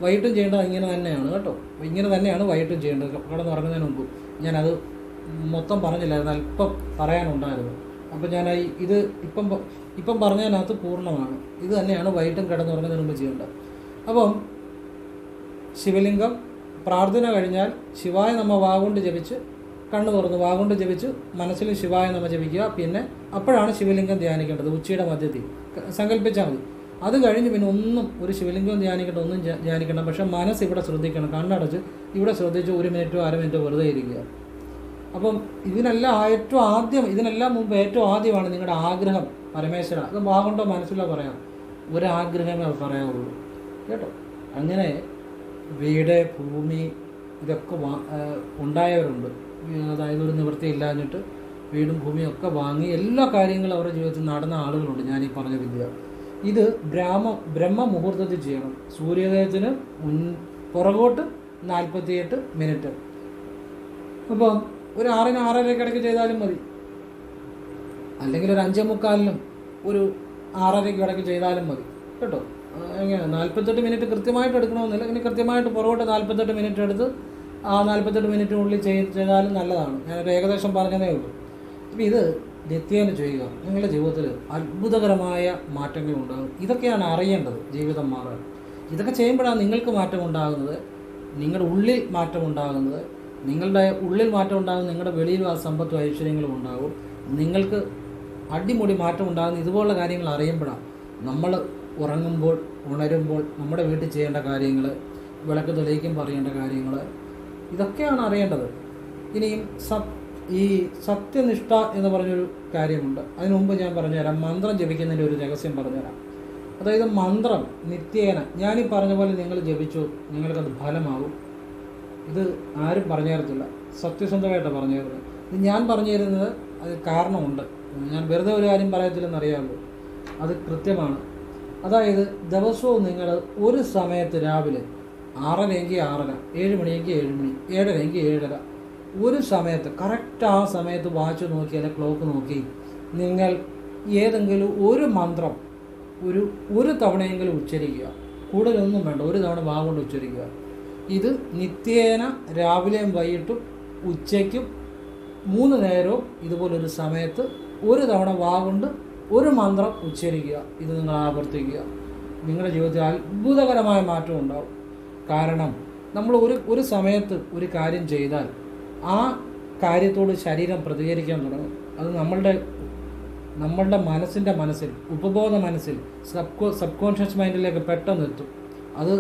വൈകിട്ടും ചെയ്യേണ്ടത് ഇങ്ങനെ തന്നെയാണ് കേട്ടോ. ഇങ്ങനെ തന്നെയാണ് വൈകിട്ടും ചെയ്യേണ്ടത്. കിടന്നുറങ്ങുന്നതിന് മുമ്പ് ഞാനത് മൊത്തം പറഞ്ഞില്ലായിരുന്നു, അല്പം പറയാനുണ്ടായിരുന്നു. അപ്പോൾ ഞാൻ ഇത് ഇപ്പം പറഞ്ഞതിനകത്ത് പൂർണ്ണമാണ്. ഇത് തന്നെയാണ് വൈകിട്ടും കിടന്നുറങ്ങുന്നതിന് മുമ്പ് ചെയ്യേണ്ടത്. അപ്പം ശിവലിംഗം പ്രാർത്ഥന കഴിഞ്ഞാൽ ശിവായ നമ വാഗൊണ്ട് ജപിച്ച് കണ്ണ് തുറന്ന് വാഗൊണ്ട് ജപിച്ച് മനസ്സിൽ ശിവായ നമ ജപിക്കുക. പിന്നെ അപ്പോഴാണ് ശിവലിംഗം ധ്യാനിക്കേണ്ടത്. ഉച്ചയുടെ മധ്യത്തിൽ സങ്കല്പിച്ചാൽ മതി. അത് കഴിഞ്ഞ് പിന്നെ ഒന്നും ഒരു ശിവലിംഗം ധ്യാനിക്കേണ്ട, ഒന്നും ധ്യാനിക്കണം. പക്ഷേ മനസ്സ് ഇവിടെ ശ്രദ്ധിക്കണം. കണ്ണടച്ച് ഇവിടെ ശ്രദ്ധിച്ച് 1 മിനിറ്റോ 1/2 മിനിറ്റോ വെറുതെ ഇരിക്കുക. അപ്പം ഇതിനെല്ലാം മുമ്പ് ഏറ്റവും ആദ്യമാണ് നിങ്ങളുടെ ആഗ്രഹം പരമേശ്വര. അത് വാഗൊണ്ടോ മനസ്സിലോ പറയാം, ഒരാഗ്രഹമേ അത് പറയാവുള്ളൂ കേട്ടോ. അങ്ങനെ വീട് ഭൂമി ഇതൊക്കെ ഉണ്ടായവരുണ്ട്. അതായത് ഒരു നിവൃത്തിയില്ലാഞ്ഞിട്ട് വീടും ഭൂമിയും ഒക്കെ വാങ്ങി എല്ലാ കാര്യങ്ങളും അവരുടെ ജീവിതത്തിൽ നടന്ന ആളുകളുണ്ട്. ഞാനീ പറഞ്ഞ വിദ്യ ഇത് ബ്രഹ്മമുഹൂർത്തത്തിൽ ചെയ്യണം. സൂര്യോദയത്തിന് പുറകോട്ട് 48 മിനിറ്റ്. അപ്പം ഒരു 6-ന് 6:30 ഇടയ്ക്ക് ചെയ്താലും മതി, അല്ലെങ്കിൽ ഒരു 5:45-നും ഒരു 6:30 ഇടയ്ക്ക് ചെയ്താലും മതി കേട്ടോ. എങ്ങനെ 48 മിനിറ്റ് കൃത്യമായിട്ട് എടുക്കണമെന്നില്ല. ഇനി കൃത്യമായിട്ട് പുറകോട്ട് 48 മിനിറ്റ് എടുത്ത് ആ 48 മിനിറ്റിനുള്ളിൽ ചെയ്താലും നല്ലതാണ്. ഞാനൊരു ഏകദേശം പറഞ്ഞതേ ഉള്ളൂ. അപ്പം ഇത് നിത്യേന ചെയ്യുക. നിങ്ങളുടെ ജീവിതത്തിൽ അത്ഭുതകരമായ മാറ്റങ്ങൾ ഉണ്ടാകും. ഇതൊക്കെയാണ് അറിയേണ്ടത് ജീവിതം മാറാൻ. ഇതൊക്കെ ചെയ്യുമ്പോഴാണ് നിങ്ങൾക്ക് മാറ്റം ഉണ്ടാകുന്നത്, നിങ്ങളുടെ ഉള്ളിൽ മാറ്റം ഉണ്ടാകുന്നത്. നിങ്ങളുടെ ഉള്ളിൽ മാറ്റം ഉണ്ടാകും, നിങ്ങളുടെ വെളിയിലും ആ സമ്പത്തും ഐശ്വര്യങ്ങളും ഉണ്ടാകും. നിങ്ങൾക്ക് അടിമുടി മാറ്റം ഉണ്ടാകുന്ന ഇതുപോലുള്ള കാര്യങ്ങൾ അറിയുമ്പോഴാണ് നമ്മൾ ഉറങ്ങുമ്പോൾ ഉണരുമ്പോൾ നമ്മുടെ വീട്ടിൽ ചെയ്യേണ്ട കാര്യങ്ങൾ, വിളക്ക് തെളിയിക്കുമ്പോൾ അറിയേണ്ട കാര്യങ്ങൾ, ഇതൊക്കെയാണ് അറിയേണ്ടത്. ഇനിയും ഈ സത്യനിഷ്ഠ എന്ന് പറഞ്ഞൊരു കാര്യമുണ്ട്. അതിനു മുമ്പ് ഞാൻ പറഞ്ഞുതരാം, മന്ത്രം ജപിക്കുന്നതിൻ്റെ ഒരു രഹസ്യം പറഞ്ഞുതരാം. അതായത് മന്ത്രം നിത്യേന ഞാനീ പറഞ്ഞ പോലെ നിങ്ങൾ ജപിച്ചു, നിങ്ങൾക്കത് ഫലമാകും. ഇത് ആരും പറഞ്ഞു തരത്തില്ല, സത്യസന്ധമായിട്ട് പറഞ്ഞു തരുന്നത്. ഇത് ഞാൻ പറഞ്ഞു തരുന്നത് അത് കാരണമുണ്ട്. ഞാൻ വെറുതെ ഒരു കാര്യം പറയത്തില്ലെന്ന് അറിയാമല്ലോ, അത് കൃത്യമാണ്. അതായത് ദിവസവും നിങ്ങൾ ഒരു സമയത്ത് രാവിലെ 6:30-എങ്കിൽ 6:30, 7 മണിയെങ്കിൽ 7 മണി, 7:30-എങ്കിൽ 7:30, ഒരു സമയത്ത് കറക്റ്റ് ആ സമയത്ത് വാച്ച് നോക്കി അല്ലെങ്കിൽ ക്ലോക്ക് നോക്കി നിങ്ങൾ ഏതെങ്കിലും ഒരു മന്ത്രം ഒരു തവണയെങ്കിലും ഉച്ചരിക്കുക. കൂടുതലൊന്നും വേണ്ട, ഒരു തവണ വാഗൊണ്ട് ഉച്ചരിക്കുക. ഇത് നിത്യേന രാവിലെയും വൈകിട്ടും ഉച്ചയ്ക്കും 3 നേരവും ഇതുപോലൊരു സമയത്ത് ഒരു തവണ വാഗൊണ്ട് ഒരു മന്ത്രം ഉച്ചരിക്കുക. ഇത് നിങ്ങൾ ആവർത്തിക്കുക. നിങ്ങളുടെ ജീവിതത്തിൽ അത്ഭുതകരമായ മാറ്റം ഉണ്ടാവും. കാരണം നമ്മൾ ഒരു സമയത്ത് ഒരു കാര്യം ചെയ്താൽ ആ കാര്യത്തോട് ശരീരം പ്രതികരിക്കാൻ തുടങ്ങും. അത് നമ്മളുടെ മനസ്സിൽ ഉപബോധ മനസ്സിൽ സബ് കോൺഷ്യസ് മൈൻഡിലേക്ക് പെട്ടെന്ന് എത്തും. അത്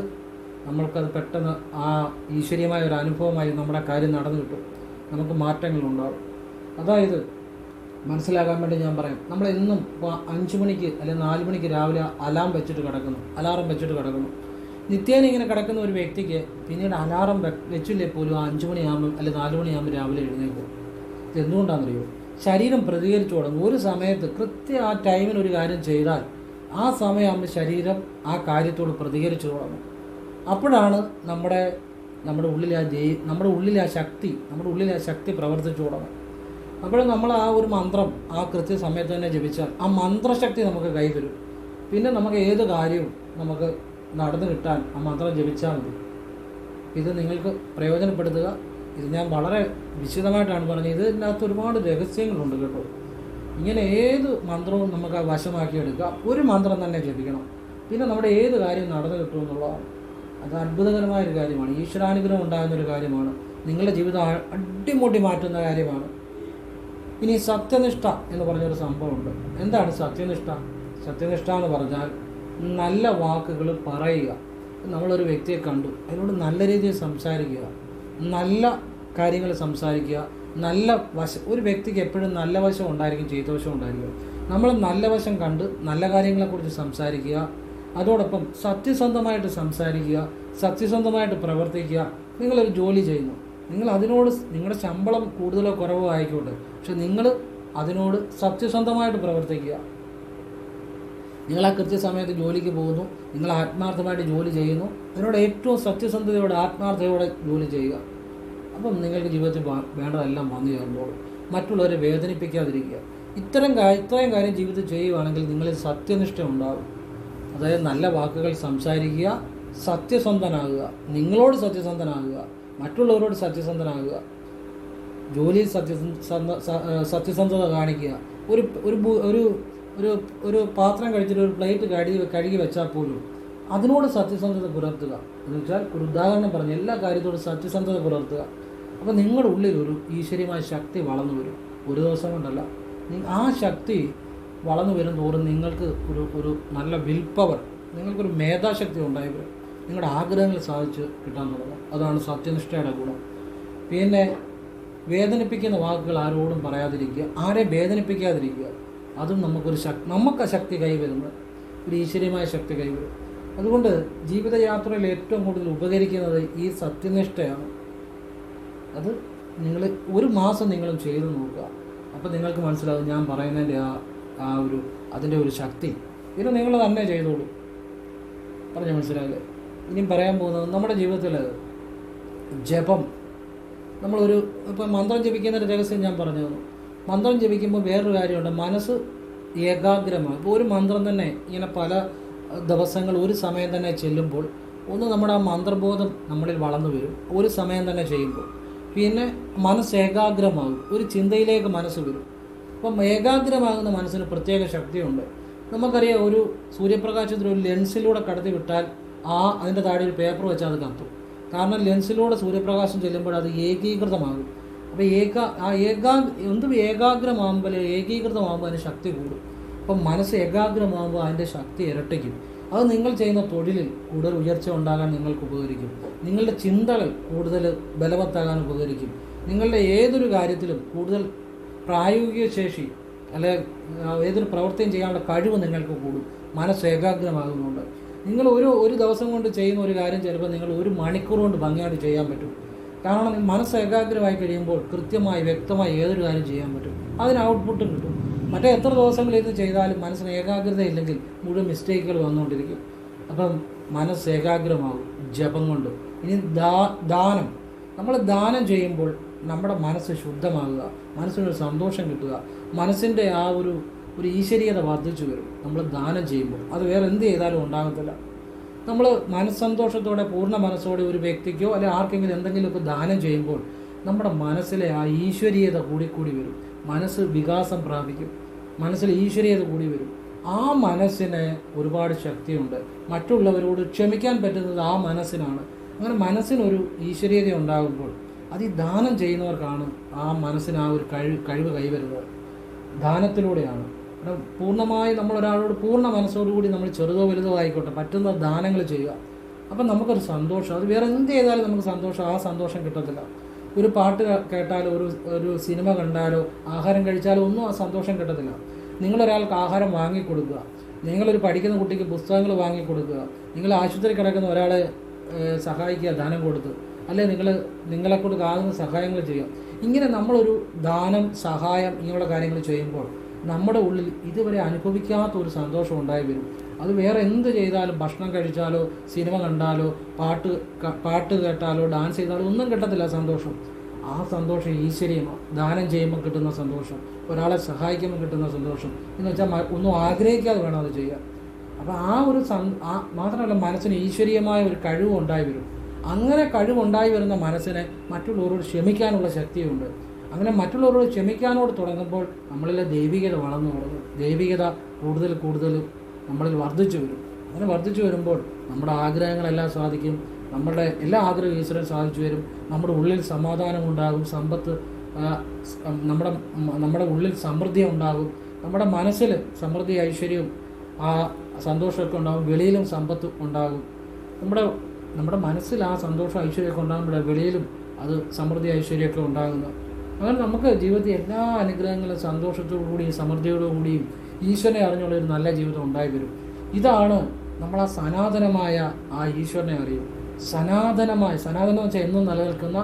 നമ്മൾക്കത് പെട്ടെന്ന് ആ ഈശ്വരീയമായ ഒരു അനുഭവമായി നമ്മുടെ കാര്യം നടന്നു കിട്ടും. നമുക്ക് മാറ്റങ്ങളുണ്ടാകും. അതായത് മനസ്സിലാക്കാൻ വേണ്ടി ഞാൻ പറയാം, നമ്മളെന്നും ഇപ്പോൾ 5 മണിക്ക് അല്ലെങ്കിൽ 4 മണിക്ക് രാവിലെ അലാറം വെച്ചിട്ട് കിടക്കുന്നു. നിത്യേന ഇങ്ങനെ കിടക്കുന്ന ഒരു വ്യക്തിക്ക് പിന്നീട് അലാറം വെച്ചില്ലേ പോലും 5 മണിയാകുമ്പോൾ അല്ലെങ്കിൽ 4 മണിയാകുമ്പോൾ രാവിലെ എഴുന്നേൽക്കും. ഇത് എന്തുകൊണ്ടാണെന്നറിയോ? ശരീരം പ്രതികരിച്ചു തുടങ്ങും. ഒരു സമയത്ത് കൃത്യം ആ ടൈമിന് ഒരു കാര്യം ചെയ്താൽ ആ സമയമാകുമ്പോൾ ശരീരം ആ കാര്യത്തോട് പ്രതികരിച്ചു തുടങ്ങും. അപ്പോഴാണ് നമ്മുടെ ഉള്ളിലെ ആ ശക്തി പ്രവർത്തിച്ചു തുടങ്ങും. അപ്പോഴും നമ്മൾ ആ ഒരു മന്ത്രം ആ കൃത്യസമയത്ത് തന്നെ ജപിച്ചാൽ ആ മന്ത്രശക്തി നമുക്ക് കൈവരും. പിന്നെ നമുക്ക് ഏത് കാര്യവും നമുക്ക് നടന്നു കിട്ടാൻ ആ മന്ത്രം ജപിച്ചാൽ മതി. ഇത് നിങ്ങൾക്ക് പ്രയോജനപ്പെടുത്തുക. ഇത് ഞാൻ വളരെ വിശദമായിട്ടാണ് പറഞ്ഞത്. ഇതിനകത്ത് ഒരുപാട് രഹസ്യങ്ങളുണ്ട് കേട്ടോ. ഇങ്ങനെ ഏത് മന്ത്രവും നമുക്ക് വശമാക്കിയെടുക്കുക. ഒരു മന്ത്രം തന്നെ ജപിക്കണം. പിന്നെ നമ്മുടെ ഏത് കാര്യം നടന്നു കിട്ടുമെന്നുള്ളതാണ്. അത് അത്ഭുതകരമായൊരു കാര്യമാണ്, ഈശ്വരാനുഗ്രഹം ഉണ്ടാകുന്നൊരു കാര്യമാണ്, നിങ്ങളുടെ ജീവിതം അടിമുടി മാറ്റുന്ന കാര്യമാണ്. ഇനി സത്യനിഷ്ഠ എന്ന് പറഞ്ഞൊരു സംഭവമുണ്ട്. എന്താണ് സത്യനിഷ്ഠ? സത്യനിഷ്ഠ എന്ന് പറഞ്ഞാൽ നല്ല വാക്കുകൾ പറയുക. നമ്മളൊരു വ്യക്തിയെ കണ്ടു, അതിനോട് നല്ല രീതിയിൽ സംസാരിക്കുക, നല്ല കാര്യങ്ങൾ സംസാരിക്കുക. നല്ല വശം, ഒരു വ്യക്തിക്ക് എപ്പോഴും നല്ല വശം ഉണ്ടായിരിക്കും, ചീത്ത വശം ഉണ്ടായിരിക്കും. നമ്മൾ നല്ല വശം കണ്ട് നല്ല കാര്യങ്ങളെക്കുറിച്ച് സംസാരിക്കുക. അതോടൊപ്പം സത്യസന്ധമായിട്ട് സംസാരിക്കുക, സത്യസന്ധമായിട്ട് പ്രവർത്തിക്കുക. നിങ്ങളൊരു ജോലി ചെയ്യുന്നു, നിങ്ങൾ അതിനോട് നിങ്ങളുടെ ശമ്പളം കൂടുതലോ കുറവോ ആയിക്കോട്ടെ, പക്ഷെ നിങ്ങൾ അതിനോട് സത്യസന്ധമായിട്ട് പ്രവർത്തിക്കുക. നിങ്ങൾ ആ കൃത്യസമയത്ത് ജോലിക്ക് പോകുന്നു, നിങ്ങൾ ആത്മാർത്ഥമായിട്ട് ജോലി ചെയ്യുന്നു, അതിനോട് ഏറ്റവും സത്യസന്ധതയോടെ ആത്മാർത്ഥതയോടെ ജോലി ചെയ്യുക. അപ്പം നിങ്ങൾക്ക് ജീവിതത്തിൽ വേണ്ടതെല്ലാം വന്നു ചേർന്നോളും. മറ്റുള്ളവരെ വേദനിപ്പിക്കാതിരിക്കുക. ഇത്രയും കാര്യം ജീവിതത്തിൽ ചെയ്യുകയാണെങ്കിൽ നിങ്ങളിൽ സത്യനിഷ്ഠ ഉണ്ടാകും. അതായത് നല്ല വാക്കുകൾ സംസാരിക്കുക, സത്യസന്ധനാകുക, നിങ്ങളോട് സത്യസന്ധനാകുക, മറ്റുള്ളവരോട് സത്യസന്ധനാകുക, ജോലിയിൽ സത്യസന്ധത കാണിക്കുക. ഒരു ഒരു ഒരു ഒരു പാത്രം കഴിച്ചിട്ട് ഒരു പ്ലേറ്റ് കഴുകി വെച്ചാൽ പോലും അതിനോട് സത്യസന്ധത പുലർത്തുക. എന്ന് വെച്ചാൽ ഒരു ഉദാഹരണം പറഞ്ഞ് എല്ലാ കാര്യത്തോടും സത്യസന്ധത പുലർത്തുക. അപ്പോൾ നിങ്ങളുടെ ഉള്ളിൽ ഒരു ഈശ്വര്യമായ ശക്തി വളർന്നു വരും. ഒരു ദിവസം കൊണ്ടല്ല, ആ ശക്തി വളർന്നു വരും തോറും നിങ്ങൾക്ക് ഒരു നല്ല വിൽ പവർ, നിങ്ങൾക്കൊരു മേധാശക്തി ഉണ്ടായി വരും. നിങ്ങളുടെ ആഗ്രഹങ്ങൾ സാധിച്ച് കിട്ടാൻ തുടങ്ങും. അതാണ് സത്യനിഷ്ഠയുടെ ഗുണം. പിന്നെ വേദനിപ്പിക്കുന്ന വാക്കുകൾ ആരോടും പറയാതിരിക്കുക, ആരെയും വേദനിപ്പിക്കാതിരിക്കുക. അതും നമുക്ക് ആ ശക്തി കൈവരുന്നത്, ഒരു ഈശ്വര്യമായ ശക്തി കൈവരും. അതുകൊണ്ട് ജീവിതയാത്രയിൽ ഏറ്റവും കൂടുതൽ ഉപകരിക്കുന്നത് ഈ സത്യനിഷ്ഠയാണ്. അത് നിങ്ങൾ ഒരു മാസം നിങ്ങളും ചെയ്തു നോക്കുക. അപ്പോൾ നിങ്ങൾക്ക് മനസ്സിലാവും ഞാൻ പറയുന്നതിൻ്റെ അതിൻ്റെ ഒരു ശക്തി. ഇത് നിങ്ങൾ തന്നെ ചെയ്തോളൂ. പറഞ്ഞ് മനസ്സിലാകില്ലേ? ഇനിയും പറയാൻ പോകുന്നത് നമ്മുടെ ജീവിതത്തിൽ ജപം. ഇപ്പം മന്ത്രം ജപിക്കുന്നൊരു രഹസ്യം ഞാൻ പറഞ്ഞു തന്നു. മന്ത്രം ജപിക്കുമ്പോൾ വേറൊരു കാര്യമുണ്ട്, മനസ്സ് ഏകാഗ്രമാണ്. ഇപ്പോൾ ഒരു മന്ത്രം തന്നെ ഇങ്ങനെ പല ദിവസങ്ങൾ ഒരു സമയം തന്നെ ചെല്ലുമ്പോൾ നമ്മുടെ ആ മന്ത്രബോധം നമ്മളിൽ വളർന്നു വരും, ഒരു സമയം തന്നെ ചെയ്യുമ്പോൾ. പിന്നെ മനസ്സ് ഏകാഗ്രമാകും, ഒരു ചിന്തയിലേക്ക് മനസ്സ് വരും. അപ്പം ഏകാഗ്രമാകുന്ന മനസ്സിന് പ്രത്യേക ശക്തിയുണ്ട്. നമുക്കറിയാം, ഒരു സൂര്യപ്രകാശത്തിൽ ഒരു ലെൻസിലൂടെ കടത്തി വിട്ടാൽ അതിൻ്റെ താഴെ ഒരു പേപ്പർ വെച്ചാൽ അത് കത്തും. കാരണം ലെൻസിലൂടെ സൂര്യപ്രകാശം ചെല്ലുമ്പോൾ അത് ഏകീകൃതമാകും. അപ്പോൾ ഏകാഗ്രമാകുമ്പോൾ അതിന് ശക്തി കൂടും. അപ്പം മനസ്സ് ഏകാഗ്രമാകുമ്പോൾ അതിൻ്റെ ശക്തി ഇരട്ടിക്കും. അത് നിങ്ങൾ ചെയ്യുന്ന തൊഴിലിൽ കൂടുതൽ ഉയർച്ച ഉണ്ടാകാൻ നിങ്ങൾക്ക് ഉപകരിക്കും. നിങ്ങളുടെ ചിന്തകൾ കൂടുതൽ ബലവത്താകാൻ ഉപകരിക്കും. നിങ്ങളുടെ ഏതൊരു കാര്യത്തിലും കൂടുതൽ പ്രായോഗിക ശേഷി ഏതൊരു പ്രവൃത്തിയും ചെയ്യാനുള്ള കഴിവ് നിങ്ങൾക്ക് കൂടും, മനസ്സ് ഏകാഗ്രമാകുന്നുണ്ട്. നിങ്ങൾ ഒരു ദിവസം കൊണ്ട് ചെയ്യുന്ന ഒരു കാര്യം ചിലപ്പോൾ നിങ്ങൾ ഒരു മണിക്കൂർ കൊണ്ട് ഭംഗിയായിട്ട് ചെയ്യാൻ പറ്റും. കാരണം മനസ്സ് ഏകാഗ്രമായി കഴിയുമ്പോൾ കൃത്യമായി വ്യക്തമായി ഏതൊരു കാര്യം ചെയ്യാൻ പറ്റും, അതിന് ഔട്ട്പുട്ടും കിട്ടും. മറ്റേ എത്ര ദിവസങ്ങളിരുന്ന് ചെയ്താലും മനസ്സിന് ഏകാഗ്രത ഇല്ലെങ്കിൽ മുഴുവൻ മിസ്റ്റേക്കുകൾ വന്നുകൊണ്ടിരിക്കും. അപ്പം മനസ്സ് ഏകാഗ്രമാകും ജപം കൊണ്ട്. ഇനി ദാനം. നമ്മൾ ദാനം ചെയ്യുമ്പോൾ നമ്മുടെ മനസ്സ് ശുദ്ധമാകുക, മനസ്സിനൊരു സന്തോഷം കിട്ടുക, മനസ്സിൻ്റെ ഒരു ഈശ്വരീയത വർദ്ധിച്ചു വരും നമ്മൾ ദാനം ചെയ്യുമ്പോൾ. അത് വേറെ എന്ത് ചെയ്താലും ഉണ്ടാകത്തില്ല. നമ്മൾ മനസ്സന്തോഷത്തോടെ പൂർണ്ണ മനസ്സോടെ ഒരു വ്യക്തിക്കോ അല്ലെങ്കിൽ ആർക്കെങ്കിലും എന്തെങ്കിലുമൊക്കെ ദാനം ചെയ്യുമ്പോൾ നമ്മുടെ മനസ്സിലെ ആ ഈശ്വരീയത കൂടിക്കൂടി വരും, മനസ്സ് വികാസം പ്രാപിക്കും, മനസ്സിൽ ഈശ്വരീയത കൂടി വരും. ആ മനസ്സിന് ഒരുപാട് ശക്തിയുണ്ട്. മറ്റുള്ളവരോട് ക്ഷമിക്കാൻ പറ്റുന്നത് ആ മനസ്സിനാണ്. അങ്ങനെ മനസ്സിനൊരു ഈശ്വരീയത ഉണ്ടാകുമ്പോൾ അത് ഈ ദാനം ചെയ്യുന്നവർക്കാണ് ആ മനസ്സിന് ആ ഒരു കഴിവ് കൈവരുന്നത്. ദാനത്തിലൂടെയാണ്. പൂർണ്ണമായി നമ്മൾ ഒരാളോട് പൂർണ്ണ മനസ്സോടുകൂടി നമ്മൾ ചെറുതോ വലുതോ ആയിക്കോട്ടെ പറ്റുന്ന ദാനങ്ങൾ ചെയ്യുക. അപ്പം നമുക്കൊരു സന്തോഷം, അത് വേറെ എന്ത് ചെയ്താലും നമുക്ക് സന്തോഷം, ആ സന്തോഷം കിട്ടത്തില്ല. ഒരു പാട്ട് കേട്ടാലോ ഒരു സിനിമ കണ്ടാലോ ആഹാരം കഴിച്ചാലോ ഒന്നും ആ സന്തോഷം കിട്ടത്തില്ല. നിങ്ങളൊരാൾക്ക് ആഹാരം വാങ്ങിക്കൊടുക്കുക, നിങ്ങളൊരു പഠിക്കുന്ന കുട്ടിക്ക് പുസ്തകങ്ങൾ വാങ്ങിക്കൊടുക്കുക, നിങ്ങൾ ആശുപത്രി കിടക്കുന്ന ഒരാളെ സഹായിക്കുക ദാനം കൊടുത്ത്, അല്ലെ നിങ്ങളെക്കൊണ്ട് ആകുന്ന സഹായങ്ങൾ ചെയ്യുക. ഇങ്ങനെ നമ്മളൊരു ദാനം, സഹായം ഇങ്ങനെയുള്ള കാര്യങ്ങൾ ചെയ്യുമ്പോൾ നമ്മുടെ ഉള്ളിൽ ഇതുവരെ അനുഭവിക്കാത്ത ഒരു സന്തോഷം ഉണ്ടായി വരും. അത് വേറെ എന്ത് ചെയ്താലും, ഭക്ഷണം കഴിച്ചാലോ സിനിമ കണ്ടാലോ പാട്ട് കേട്ടാലോ ഡാൻസ് ചെയ്താലോ ഒന്നും കിട്ടത്തില്ല സന്തോഷം. ആ സന്തോഷം ഈശ്വര്യമാണ്. ദാനം ചെയ്യുമ്പോൾ കിട്ടുന്ന സന്തോഷം, ഒരാളെ സഹായിക്കുമ്പോൾ കിട്ടുന്ന സന്തോഷം എന്ന് വെച്ചാൽ ഒന്നും ആഗ്രഹിക്കാതെ വേണം അത് ചെയ്യാൻ. അപ്പോൾ മാത്രമല്ല മനസ്സിന് ഈശ്വരീയമായ ഒരു കഴിവ് ഉണ്ടായി വരും. അങ്ങനെ കഴിവുണ്ടായി വരുന്ന മനസ്സിനെ മറ്റുള്ളവരോട് ക്ഷമിക്കാനുള്ള ശക്തിയുണ്ട്. അങ്ങനെ മറ്റുള്ളവരോട് ക്ഷമിക്കാനോട് തുടങ്ങുമ്പോൾ നമ്മളിലെ ദൈവികത വളർന്നു തുടങ്ങും. ദൈവികത കൂടുതൽ നമ്മളിൽ വർദ്ധിച്ചു വരും. അങ്ങനെ വർദ്ധിച്ചു വരുമ്പോൾ നമ്മുടെ ആഗ്രഹങ്ങളെല്ലാം സാധിക്കും. നമ്മുടെ എല്ലാ ആഗ്രഹവും ഈശ്വരൻ സാധിച്ചു വരും. നമ്മുടെ ഉള്ളിൽ സമാധാനം ഉണ്ടാകും, സമ്പത്ത്, നമ്മുടെ നമ്മുടെ ഉള്ളിൽ സമൃദ്ധി ഉണ്ടാകും. നമ്മുടെ മനസ്സിൽ സമൃദ്ധി, ഐശ്വര്യവും ആ സന്തോഷമൊക്കെ ഉണ്ടാകും. വെളിയിലും സമ്പത്ത് ഉണ്ടാകും. നമ്മുടെ മനസ്സിൽ ആ സന്തോഷം, ഐശ്വര്യമൊക്കെ ഉണ്ടാകുമ്പോൾ വെളിയിലും അത് സമൃദ്ധി, ഐശ്വര്യമൊക്കെ ഉണ്ടാകുന്നു. അങ്ങനെ നമുക്ക് ജീവിതത്തിൽ എല്ലാ അനുഗ്രഹങ്ങളും സന്തോഷത്തോടുകൂടിയും സമൃദ്ധിയോടുകൂടിയും ഈശ്വരനെ അറിഞ്ഞുള്ള ഒരു നല്ല ജീവിതം ഉണ്ടായി വരും. ഇതാണ് നമ്മൾ ആ സനാതനമായ ആ ഈശ്വരനെ അറിയും. സനാതനം വെച്ചാൽ എന്നും നിലനിൽക്കുന്ന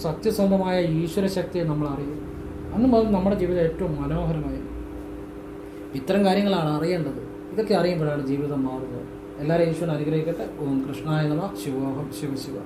സത്യസന്ധമായ ഈശ്വര ശക്തിയെ നമ്മൾ അറിയും. അന്ന് മുതൽ നമ്മുടെ ജീവിതം ഏറ്റവും മനോഹരമായി. ഇത്തരം കാര്യങ്ങളാണ് അറിയേണ്ടത്. ഇതൊക്കെ അറിയുമ്പോഴാണ് ജീവിതം മാറുന്നത്. എല്ലാവരും ഈശ്വരൻ അനുഗ്രഹിക്കട്ടെ. ഓം കൃഷ്ണായ നമഃ. ശിവോഹം. ശിവ ശിവ.